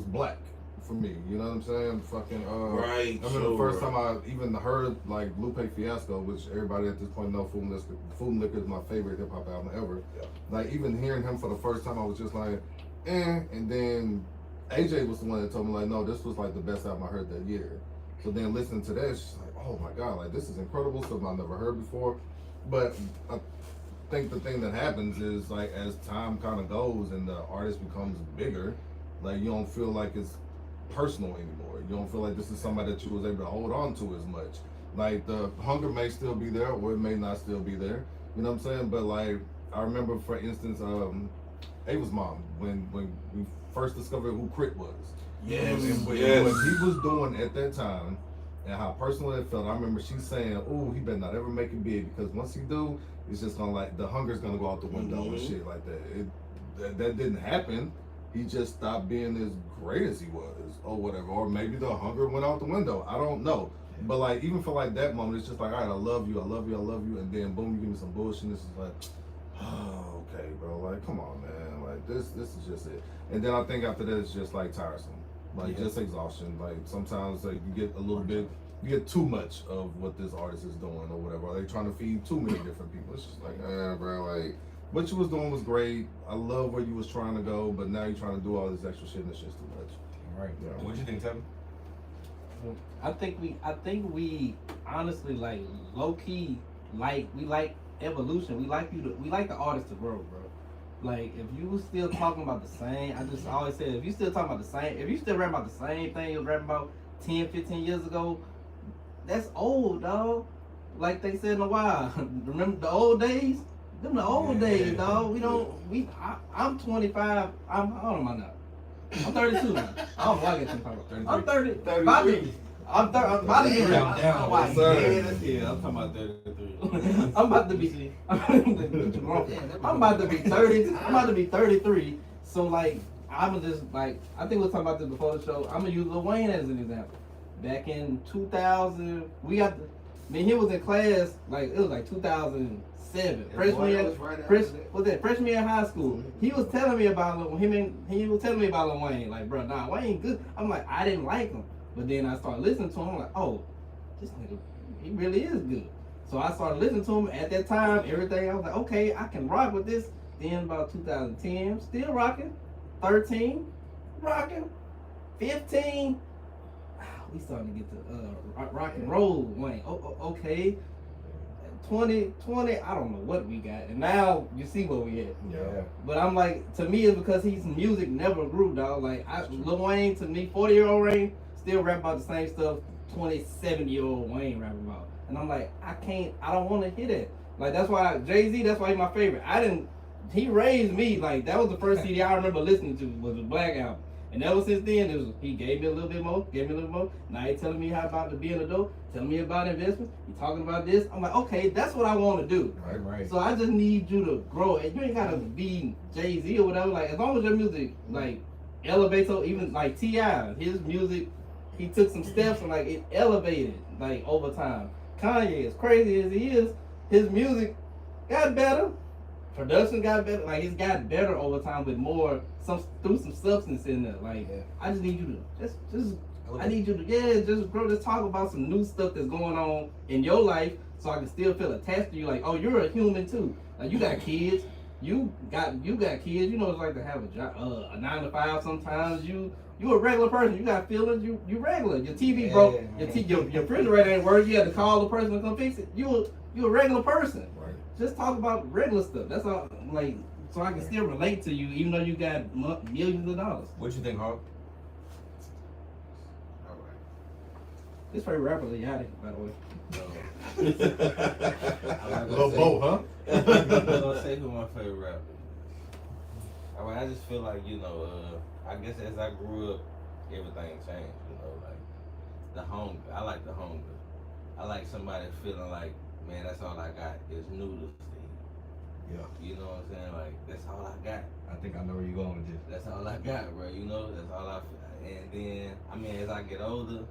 Black. For me, you know what I'm saying? Fucking Right. I remember the first time I even heard like Lupe Fiasco, which everybody at this point know Food and Liquor is my favorite hip hop album ever. Yeah. Like, even hearing him for the first time, I was just like, and then AJ was the one that told me like, no, this was like the best album I heard that year. So then listening to that, it's just like, oh my god, like this is incredible, something I've never heard before. But I think the thing that happens is like as time kind of goes and the artist becomes bigger, like you don't feel like it's personal anymore. You don't feel like this is somebody that you was able to hold on to as much. Like the hunger may still be there or it may not still be there. You know what I'm saying? But like I remember, for instance, Ava's mom, when we first discovered who Crit was. Yes. And what he was doing at that time and how personal it felt. I remember she saying, "Oh, he better not ever make it big, because once he do, it's just gonna like the hunger's gonna go out the window and shit like that." That didn't happen. He just stopped being as great as he was, or whatever. Or maybe the hunger went out the window. I don't know. But like, even for like that moment, it's just like, all right, I love you, and then boom, you give me some bullshit. And this is like, oh, okay, bro. Like, come on, man. Like this is just it. And then I think after that, it's just like tiresome, like just exhaustion. Like sometimes like you get a little bit, you get too much of what this artist is doing or whatever. Are they trying to feed too many different people? It's just like, bro, like. What you was doing was great. I love where you was trying to go, but now you're trying to do all this extra shit and it's just too much. All right. Yeah. What you think, Tevin? I think we honestly like low key we like evolution. We like the artist to grow, bro. Like if you was still talking about the same, I just always say if you still talking about the same, if you still rapping about the same thing you was rapping about 10, 15 years ago, that's old, dog. Like they said in a while. Remember the old days? Them the old days, dog. I'm 25. How old am I now? I'm 32 now. I don't know why I get 25. I'm 30. 33. I'm about to get down. I'm talking about 33. I'm about to be. I'm about to be 30. I'm about to be 33. So like, I'm just like, I think we were talking about this before the show. I'm gonna use Lil Wayne as an example. Back in 2000, he was in class like it was like 2007. Freshman year in high school. He was telling me about Lil Wayne. Like, bro, nah, Wayne good. I'm like, I didn't like him. But then I started listening to him. I'm like, oh, this nigga, he really is good. So I started listening to him at that time, everything. I was like, okay, I can rock with this. Then about 2010, still rocking. 13, rocking. 15, we starting to get to rock and roll Wayne. Okay. 2020, I don't know what we got. And now you see what we at. Yeah. But I'm like, to me, it's because his music never grew, dog. Like, Lil Wayne, to me, 40-year-old Wayne, still rap about the same stuff 27-year-old Wayne rap about. And I'm like, I don't want to hear that. Like, that's why Jay-Z, that's why he's my favorite. He raised me. Like, that was the first CD I remember listening to was the Black Album. And ever since then, he gave me a little bit more, Now he telling me how about to be an adult, telling me about investments. He talking about this. I'm like, okay, that's what I want to do. Right. So I just need you to grow. And you ain't gotta be Jay-Z or whatever. Like, as long as your music like elevates, or even like T.I., his music, he took some steps and like it elevated like over time. Kanye, as crazy as he is, his music got better. Production got better. Like, it's got better over time with through some substance in there. Like, I just need you to I need you to just grow. Just talk about some new stuff that's going on in your life, so I can still feel attached to you. Like, oh, you're a human too. Like, you got kids. You got kids. You know what it's like to have a job, a 9 to 5. Sometimes you a regular person. You got feelings. You regular. Your TV broke. Your refrigerator ain't working. You had to call the person to come fix it. You a regular person. Right. Just talk about regular stuff. That's all. Like, so I can still relate to you, even though you got millions of dollars. What you think, Hart? All right. This favorite rapper is Yachty, by the way. Little Bo, huh? I'm gonna say who my favorite rapper is. I mean, I just feel like, I guess as I grew up, everything changed, like the hunger. I like the hunger. I like somebody feeling like, man, that's all I got is noodles to eat. Yeah. You know what I'm saying? Like, that's all I got. I think I know where you're going with this. That's all I got, bro. That's all I feel. And then, as I get older,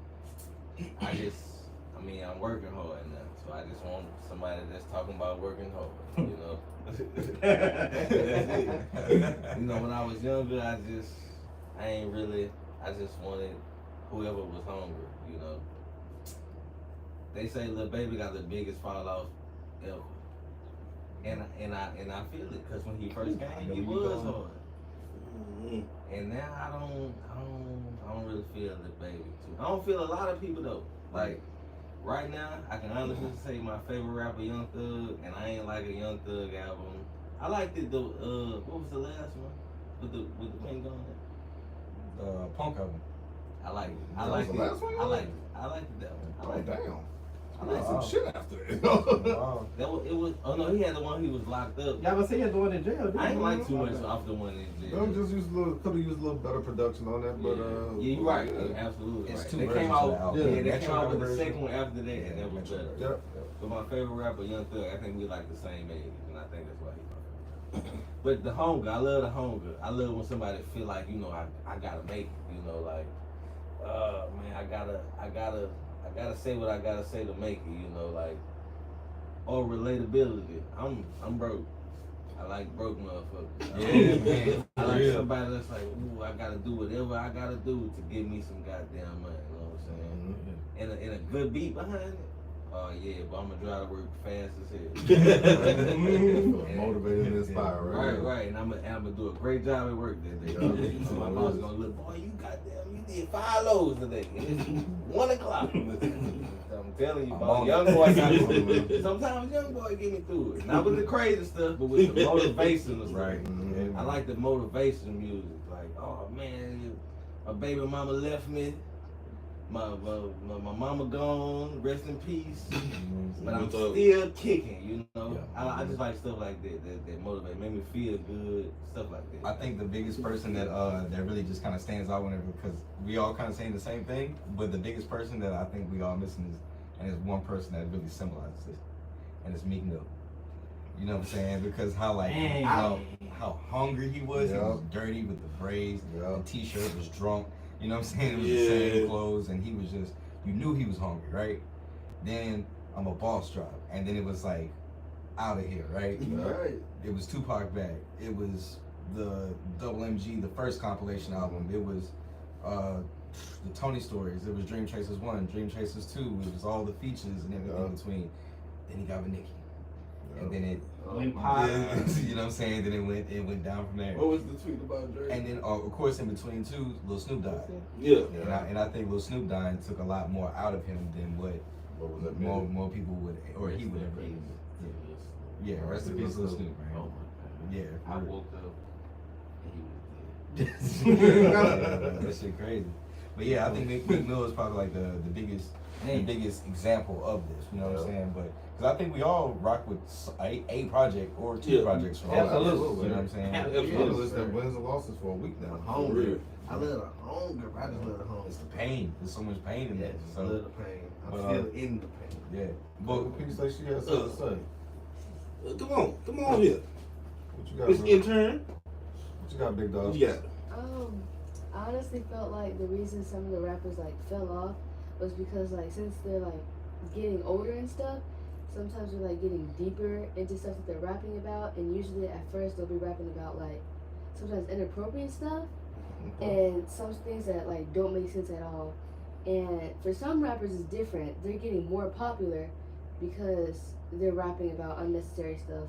I'm working hard now. So I just want somebody that's talking about working hard, When I was younger, I just wanted whoever was hungry, They say Lil Baby got the biggest fall off ever. And I feel it, because when he first came, he was hard. And now I don't really feel Lil Baby too. I don't feel a lot of people though. Like, right now, I can honestly say my favorite rapper, Young Thug, and I ain't like a Young Thug album. I liked it though. What was the last one with the pink on it? The Punk album. I like it. That was the last one? I liked that one. Oh, damn. I like like some shit after it. Wow. It was. Oh no, he had the one he was locked up. Y'all gonna say the one in jail? I ain't like too much off the one in jail. Them just could have used a little better production on that, but yeah, you're right. Yeah, absolutely. It's right. two They versions came of the out. album. Yeah, they Metro came out with the version. second one after that, and that was better. Yep. But my favorite rapper, Young Thug, I think we like the same age, and I think that's why he's my favorite. But the hunger, I love the hunger. I love when somebody feel like, I gotta make it, like, man, I gotta say what I gotta say to make it, like, or relatability. I'm broke. I like broke motherfuckers. Yeah, man. I like somebody that's like, ooh, I gotta do whatever I gotta do to give me some goddamn money. You know what I'm saying? And a good beat behind it. Oh yeah, but I'm gonna drive to work fast as hell. Motivated and inspired, right? Right. And I'm gonna do a great job at work that day. Yeah. My boss gonna look, boy, you did 5 loads today. And it's 1 o'clock. I'm telling you, boy, young boy got me. Sometimes young boy get me through it. Not with the crazy stuff, but with the motivation and stuff. Right. Mm-hmm. I like the motivation music. Like, oh man, my baby mama left me. My mama gone, rest in peace. But I'm still kicking, I just like stuff like that motivate, make me feel good, stuff like that. I think the biggest person that really just kind of stands out whenever, because we all kind of saying the same thing, but the biggest person that I think we all missing is one person that really symbolizes it, and it's Meek Mill. You know what I'm saying? Because how hungry he was. He was dirty with the braids. The t-shirt was drunk. You know what I'm saying? It was the same clothes, and he was just, you knew he was hungry, right? Then I'm a boss drop, and then it was like, out of here, right? Right. It was Tupac back. It was the Double MG, the first compilation album. It was the Tony Stories. It was Dream Chasers 1, Dream Chasers 2. It was all the features and everything in between. Then he got with Nicki. And then it went pop. you know what I'm saying? Then it went down from there. What was the tweet about Drake? And then of course in between too, Lil Snoop died. Yeah. And I think Lil Snoop dying took a lot more out of him than what was that more people would, or he would ever. Yeah, rest in peace, Lil Snoop, man. Oh my God. Yeah. I woke up and he was dead. That shit crazy. But yeah, I think Meek Mill is probably like the biggest example of this. You know what I'm saying? But because I think we all rock with a project or two projects from Absolutely. You know what I'm saying? Yeah, Absolutely. list that wins and losses for a week now. Hunger. I love the hunger, bro. I just love the hunger. It's the pain. There's so much pain in Yes, that. I So love the pain. I'm But, still in the pain. yeah. But what piece like she has to say? Come on here. What you got, It's bro? intern. What you got, big dog? What you got? I honestly felt like the reason some of the rappers like fell off was because like since they're like getting older and stuff, sometimes they're like getting deeper into stuff that they're rapping about, and usually at first they'll be rapping about like sometimes inappropriate stuff and some things that like don't make sense at all. And for some rappers it's different. They're getting more popular because they're rapping about unnecessary stuff.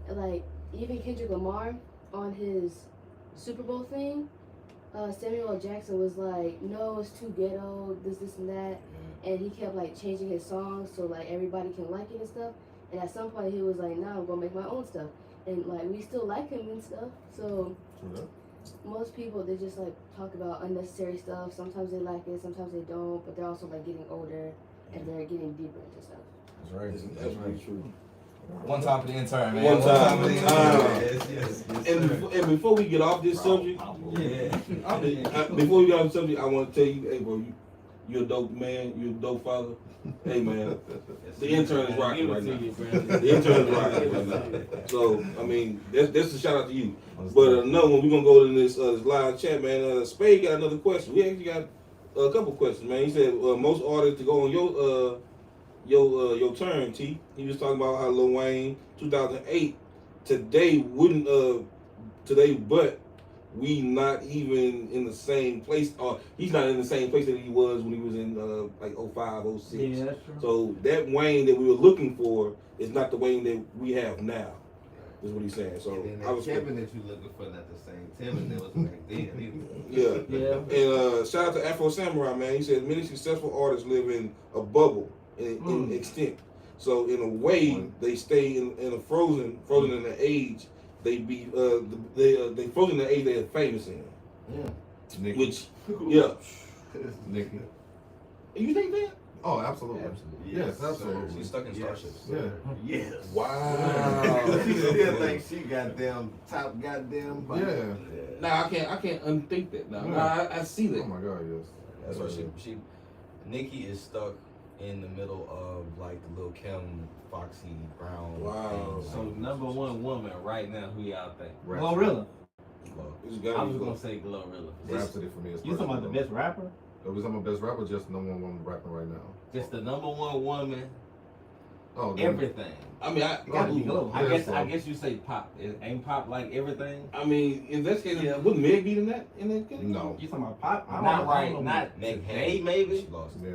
And like even Kendrick Lamar on his Super Bowl thing, Samuel L. Jackson was like, no, it's too ghetto, this and that. And he kept like changing his songs so like everybody can like it and stuff. And at some point he was like, nah, I'm gonna make my own stuff. And like we still like him and stuff. So most people, they just like talk about unnecessary stuff. Sometimes they like it, sometimes they don't. But they're also like getting older and they're getting deeper into stuff. That's right. That's absolutely true. One time for the intern, man. One time for the intern. Yes. And before we get off this subject, before we get off the subject, I want to tell you, hey, bro, you're a dope man. You're a dope father. Hey, man, the intern is rocking right now. The intern is rocking right now. So, I mean, that's a shout out to you. But another one, we're gonna go to this live chat, man. Spade got another question. We actually got a couple questions, man. He said most artists to go on your turn, T. He was talking about how Lil Wayne 2008 today but we not even in the same place, or he's not in the same place that he was when he was in like 05, 06. Yeah, that's true. So that Wayne that we were looking for is not the Wayne that we have now. Is what he's saying. So And then I was Kevin that you looking for, not the same Kevin that was back then yeah. Yeah. And shout out to Afro Samurai, man. He said many successful artists live in a bubble in extent. So in a way, they stay in a frozen in the age they be they frozen in the age they are famous in. Yeah. Nikki. Which yeah. Nikki. You think that? Oh, absolutely. Yes, absolutely. She's stuck in starships. Yeah. Yes. Wow. She still think she goddamn top goddamn body. Yeah. Nah, I can't unthink that. Now I see that. Oh my God, yes. That's why she Nikki is stuck in the middle of like the Lil Kim, Foxy, Brown. Wow. So number one woman right now, who y'all think? Rhapsody. Glorilla. It's I gotta was be gonna good. say Glorilla. Rhapsody for me is You talking about the best rapper? It was my best rapper, just number one rapping right now. Just the number one woman. Oh, Everything. I mean, It gotta be Glorilla. Yeah, I guess you say pop. Ain't pop like everything? I mean, in that case, wouldn't Meg be in that category? No. You talking about pop? Not right. Not Meg today, Hay, maybe. She lost. Yeah.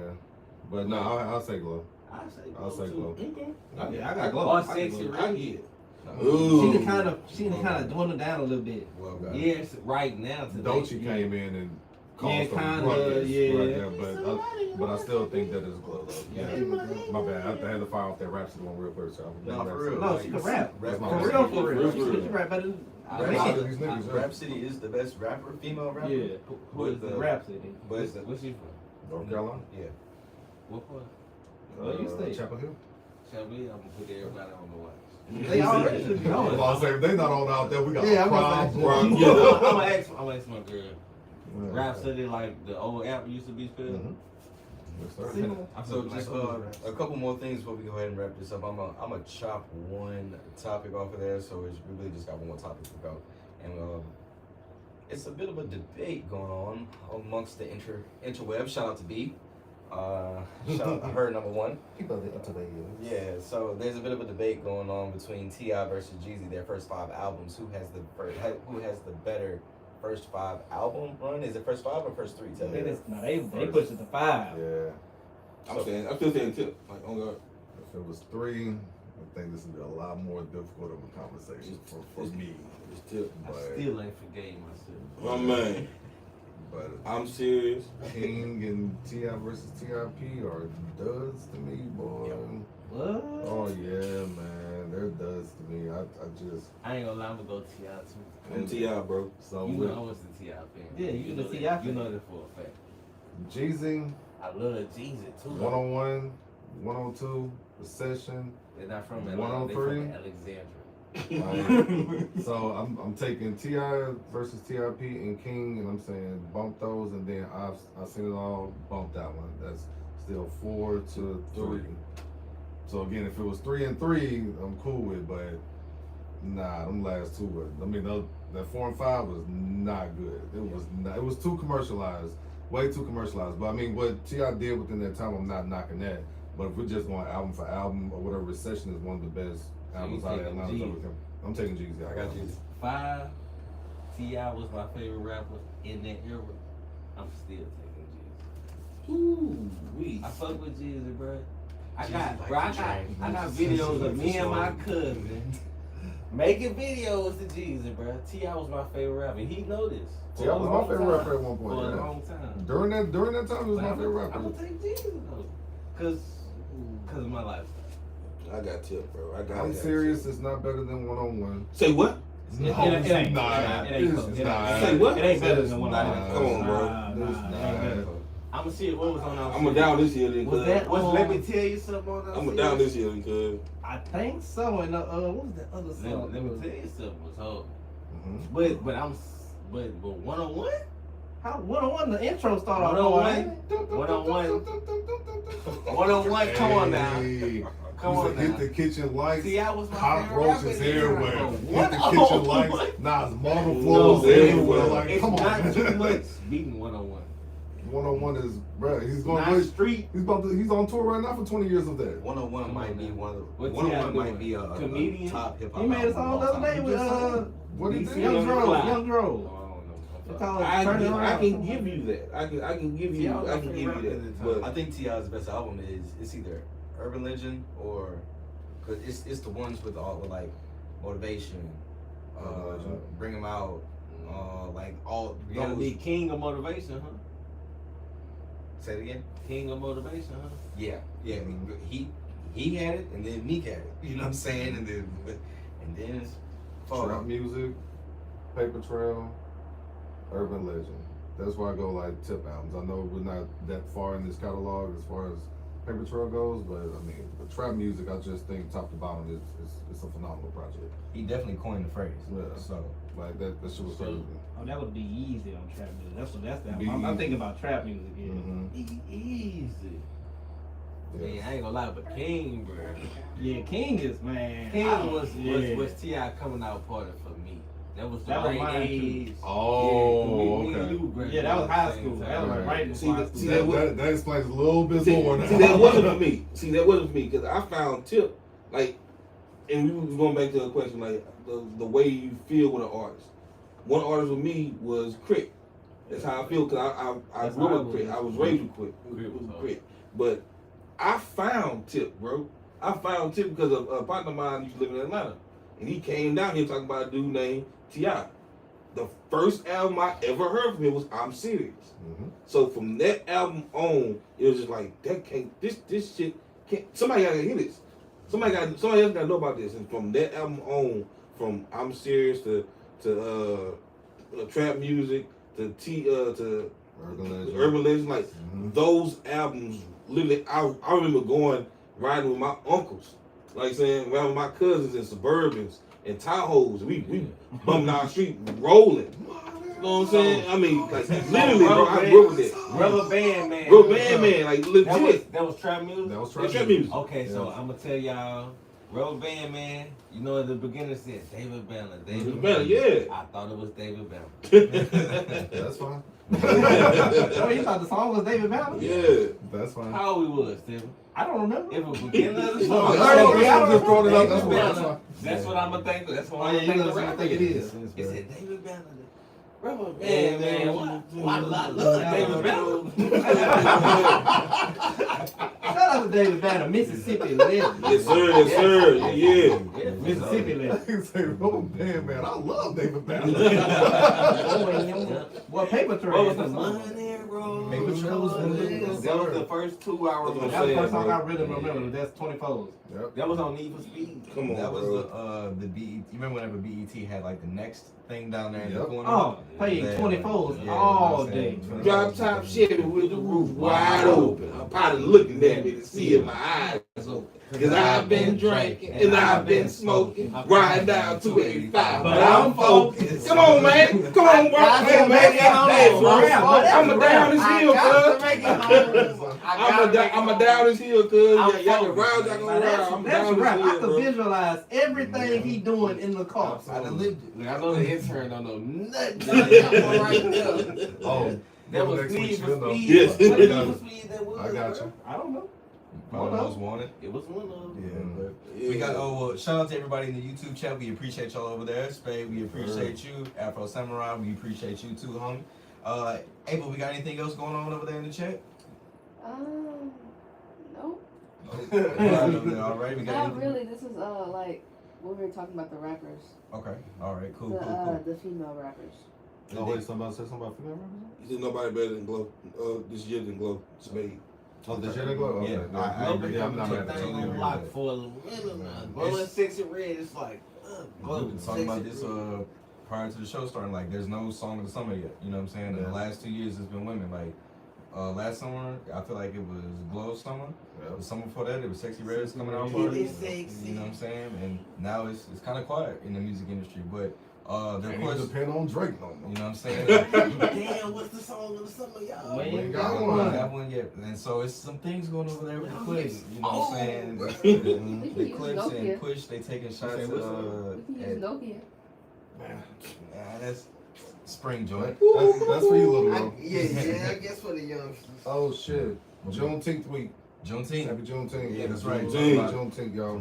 But no, I'll say Glow. I'll say Glow. Okay. Yeah, I got Glow. Or I got Sexy Glow. I get it. She Ooh. kind of dwindled down a little bit. Well, God. Yes, right now today. Dolce came in and Yeah, caused some kinda, ruckus yeah. right there, but I still think that is Glow though. Yeah. My bad. I had to fire off that Rhapsody one real quick. So No, for real. No, she can rap. That's my For bad. real, for For real. real. She can rap better than Rhapsody, these niggas, yeah. Rhapsody is the best rapper, female rapper. Yeah. Who is But the Rhapsody? but it's the- What's she from? North Carolina. Yeah. What part? What you say? Chapel Hill. Shall we? I'm gonna put everybody on the watch. They already should be I was knowing. about to say, if they not on out there, we got Yeah, a I'm gonna problem. Yeah. I'm gonna ask my girl. Yeah. Rhapsody like the old app used to be spelled. Mhm. Yes, sir. I So feel just like a couple more things before we go ahead and wrap this up. I'm a chop one topic off of there, so it's we really just got one more topic to go, and it's a bit of a debate going on amongst the interweb. Shout out to B. Shout out to her number one. People are up to date. Yeah, so there's a bit of a debate going on between T.I. versus Jeezy, their first 5 albums. Who has the better first 5 album run? Is it first 5 or first 3? Tell me. they pushed it to 5. Yeah. I'm still saying tip. Like, oh God. If it was 3, I think this would be a lot more difficult of a conversation for me. It's tip. I But, still ain't forgave myself. My man. but I'm serious. King and T.I. versus T.I.P. are duds to me, boy. What? Oh yeah, man, they're duds to me. I just I ain't gonna lie, I'm gonna go T.I. too. I'm T.I., bro. so You with, know I was the T.I. fan. Yeah, you know the that. T.I. You fan. know that for a fact. Jeezy, I love Jeezy too. 101, 102, Recession. They're not from Atlanta. They're 103. from Alexandria. So I'm taking T.I. versus T.I.P. and King, and I'm saying bump those, and then I've seen it all, bump that one. That's still 4-3. So again, if it was 3-3, I'm cool with, but nah, them last two were. I mean, that 4 and 5 was not good. It was not. It was too commercialized, way too commercialized. But I mean, what T.I. did within that time, I'm not knocking that. But if we're just going album for album or whatever, Recession is one of the best albums out of Atlanta. I'm taking Jeezy. I got Jeezy. 5. T.I. was my favorite rapper in that era. I'm still taking Jeezy. Ooh, we. I fuck with Jeezy, bro. I Jeezy got like videos of me and my cousin making videos to Jeezy, bro. T.I. was my favorite rapper. He know this. T.I. was my favorite rapper at one point. For a long time. During that time, he was my favorite rapper. I'm gonna take Jeezy though, cause of my lifestyle. I got Tip, bro. I'm serious. It's not better than 101. Say what? No, It ain't it's close. not. It ain't close. It's It ain't not. Say what? It ain't better It's than one. not. Come on, bro. I'm gonna see what was on our. I'm gonna down this year then, Was cuz. that Let me tell you something on our. I'm gonna down this year then, cuz. I think so. And what was the other song? Let me tell you something was hard. Mhm. But 101. How 101 the intro started off 101. 101. Come on now. Hey, Come on hit now. the kitchen lights. See, I was my Cockroaches favorite rapper everywhere. in Hit the there. kitchen lights. Nah, it's marble floors No, everywhere. Like, It's come not on. too much beating 101. 101 is, bro. He's going Not to street. He's on tour right now for 20 years of that. 101 might be one of the. What 101 T.I. might be a Comedian? top hip hop. He made a song the other day with What he DC did? Young Dro. Fly. Young Dro. They call it Turn It I Around. can give you that. I can give you that. But I think T.I.'s best album is it's either Urban Legend or cause it's the ones with all the like motivation, bring them out, like all You gotta those. be king of motivation, huh? Say it again. King of motivation, huh? Yeah. I mean, he had it, and then Meek had it. You know what I'm saying? And then it's Trap music, Paper Trail, Urban Legend. That's why I go like Tip albums. I know we're not that far in this catalog as far as Paper Trail goes, but I mean, the trap music, I just think top to bottom it's a phenomenal project. He definitely coined the phrase. Yeah. So Like that shit was crazy. Oh, that would be easy on trap music. That's the Be I'm Easy. thinking about trap music. Yeah. Mm-hmm. Easy. Yeah. Man, I ain't gonna lie, but King, bro. Yeah, King is King was yeah. T.I. coming out party for me. That was the That was right mine, too. age. Oh, Me and okay. you graduated Yeah, that was at the high same school. time. That was right in See, high that- school. see, That explains a little bit more now. See, that wasn't for me. See, that wasn't for me because I found Tip, like, and we were going back to a question, like, the way you feel with an artist. One artist with me was Crit. That's how I feel because I That's grew how I up with Crit. was. I was raised with Crit was hard. Crit. But I found Tip, bro. I found Tip because a partner of mine used to live in Atlanta. And he came down here talking about a dude named T.I. The first album I ever heard from him was I'm Serious. Mm-hmm. So from that album on, it was just like that can't this shit can't somebody gotta hear this. Somebody else gotta know about this. And from that album on, from I'm Serious to trap music to Urban Legend, like those albums literally I remember going riding with my uncles, like saying riding with my cousins in Suburbans and Tahoes. We bumping our street rolling. You know what I'm saying? I mean, like literally, bro, I grew up with that. Rubber Band Man. Rubber Band Man, like legit. That was trap music? That was Trap music. Okay, so Yeah. I'm gonna tell y'all, Rubber Band Man, you know at the beginning it said David Banner. David Banner, yeah. I thought it was David Banner. That's fine. Oh, you thought the song was David Banner? Yeah. That's fine. How we was, Stephen? I don't remember. It was beginning of the No, song. I'm just throwing it out. That's David why. Banner. That's what I'm gonna think. That's what Oh, I'm yeah, gonna you think. know, The I think it is. It said David Banner. Rubber Band Man. Why I love David Banner? Shout out to David Banner, Mississippi legend. Yes, sir. Yes, sir. Yeah. Mississippi legend. He say, "Oh man, I love David Banner." What paper trail? What was the money, bro? Paper Trail was one of those. That was the first 2 hours. That's what I'm That's the saying, first song bro. I really remember. That's 24s. Yep. That was on Need for Speed. Come on, That was bro. the BET. You remember whenever BET had like the next thing down there in the Yep. corner? Oh, playing Yeah, 24s yeah, all you know day. what I'm saying? Drop top Chevy with the roof wide open. I'm probably looking at me to see if my eyes open. Cause I've been drinking and I've been smoking, riding down 285, but I'm focused. Come on, man. Come on, bro. Hey, man. I'm a down this hill, cuz. I'm a down this hill, cuz. Y'all can ride, y'all gonna ride. I'm That's down right. this I hill, can bro. visualize everything he doing in the car. I done lived it. Look, I know the intern don't know nothing. That one right there. Oh, That was next week, Need for you'll know. Speed. Yes. What Need for Speed that was? I got bro? you. I don't know. Probably most wanted. It was one of them. Yeah, but Yeah. we got. Oh, well, shout out to everybody in the YouTube chat. We appreciate y'all over there. Spade, we appreciate you. Afro Samurai, we appreciate you too, homie. April, we got anything else going on over there in the chat? No. All right, we got Not anything? really. This is like when we were talking about the rappers, Okay, all right, cool, the cool. the female rappers. Oh wait, somebody said something about female rappers? There's nobody better than Glow. This year than Glow. Spade. Oh, the shit they glow. Yeah, Okay. I agree. I'm not mad at Thing you. on lock for a minute now. Glowing sexy red. It's like, We've glowing been talking about sexy this red. prior to the show starting. Like, there's no song of the summer yet. You know what I'm saying? In the last 2 years, it's been women. Like, last summer, I feel like it was Glow summer. Yeah. The summer before that, it was Sexy Red's coming out. It party. is sexy. You know what I'm saying? And now it's kind of quiet in the music industry. But of It course, depend on Drake no more. you know what I'm saying? Damn, what's the song of the summer, y'all? We ain't got I one. don't have one yet, and so it's some things going over there with the clips. You know what I'm saying? We The can use clips and Nokia. push, they taking shots Okay, at, what's We can use Nokia. that's spring joint. That's for you, little bro. Yeah, I guess for the youngsters. Oh shit. Juneteenth week. Juneteenth. Happy Juneteenth. Yeah, that's right. Juneteenth, y'all.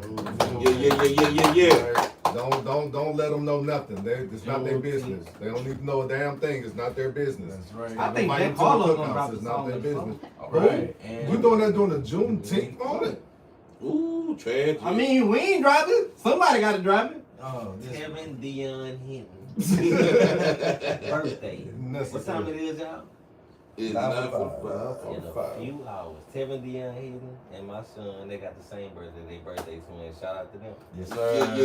Yeah. Don't let them know nothing. It's not their business. They don't need to know a damn thing. It's not their business. That's right. I think Invite Jack them to the Harlan gonna cookouts. drop It's the not song their of the business. All Bro, right. And we doing that during the Juneteenth on it. Ooh, tragic. I mean, we ain't driving. Somebody got to drive it. oh, this Kevin Dion Hinton. Birthday. What time it is, y'all? It's 9:45. In a few hours. Tevin Dion Hinton and my son, they got the same birthday. They birthday twins. Shout out to them. Yes, sir.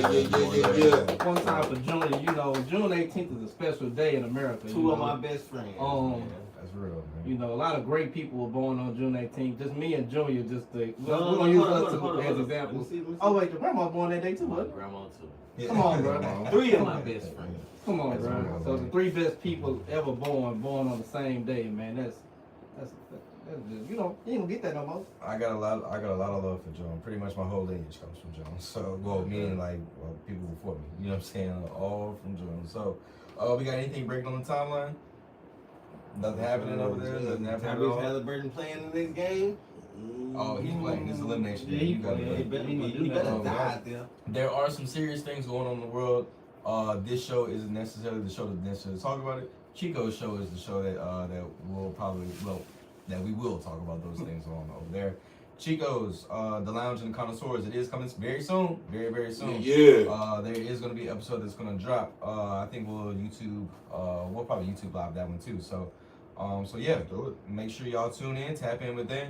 Yeah. One time for June, you know, June 18th is a special day in America. Two of my best friends. Um, man. That's real, man. You know, a lot of great people were born on June 18th. Just me and Junior, just we're No, gonna use hold us on, as examples. Let me see. Oh wait, your grandma born that day too, My wasn't it? grandma too. Yeah. Come on, bro. 3 of my best friends. Come on, That's bro. real, So man. the 3 best people ever born on the same day, man. That's just, you know, you ain't gonna get that no more. I got a lot of love for John. Pretty much my whole lineage comes from John. So, well, meaning like people before me. You know what I'm saying? All from John. So, we got anything breaking on the timeline? Nothing happening over there. Nothing happening at Tyrese all. Halliburton playing in this game. Oh, he's playing. It's elimination. Yeah, game. he You got playing. it. You better Oh, die yeah. out there. There are some serious things going on in the world. This show isn't necessarily the show to necessarily talk about it. Chico's show is the show that that we will talk about those things on over there. Chico's, the Lounge and the Connoisseurs. It is coming very soon, very very soon. Yeah. There is going to be an episode that's going to drop. I think we'll probably YouTube live that one too. So yeah, Do it. make sure y'all tune in, tap in with that.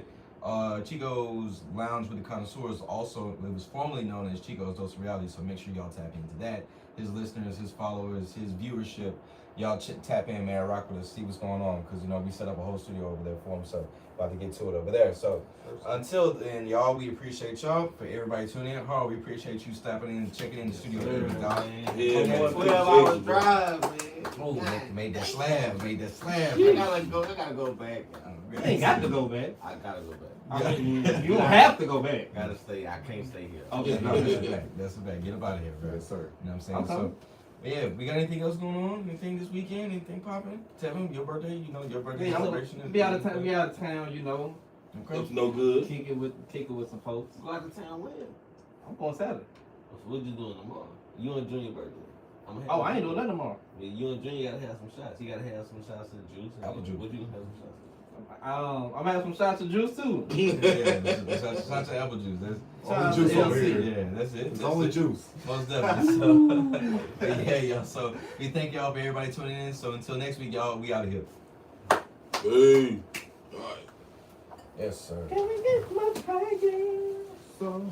Chico's Lounge with the Connoisseurs also, it was formerly known as Chico's Dose of Reality, so make sure y'all tap into that. His listeners, his followers, his viewership, y'all tap in, man, rock with us, see what's going on, because, you know, we set up a whole studio over there for him, so about to get to it over there. So until then, y'all, we appreciate y'all, for everybody tuning in. Harl, we appreciate you stopping in and checking in the studio. Yeah, man. 12 hours drive, man. Oh, made that slab. I gotta go back. You ain't got to go back. I gotta go back. I mean, you don't have to go back. Gotta stay. I can't stay here. Okay. No, that's the fact. That's the fact. Get up out of here, bro. Yes, sir. You know what I'm saying? Okay. So, yeah, we got anything else going on? Anything this weekend? Anything popping? Tevin, your birthday, your birthday Yeah, celebration is be out of town. Be out of town. You know, Okay. It's no good. kick it with some folks. Go out of town when? I'm going Saturday. So what you doing tomorrow? You and Junior birthday. Oh, I ain't doing nothing tomorrow. Yeah, you and Junior gotta have some shots. You gotta have some shots of the juice. Apple juice. What you gonna have some shots of? I'm having some shots of juice too. Shots of apple juice. That's Shout Only out juice to over LC. here. yeah, that's it. It's That's only it. juice. Most definitely. So, yeah, y'all. So we thank y'all for everybody tuning in. So until next week, y'all, we out of here. Hey. All right. Yes, sir. Can we get much higher? So.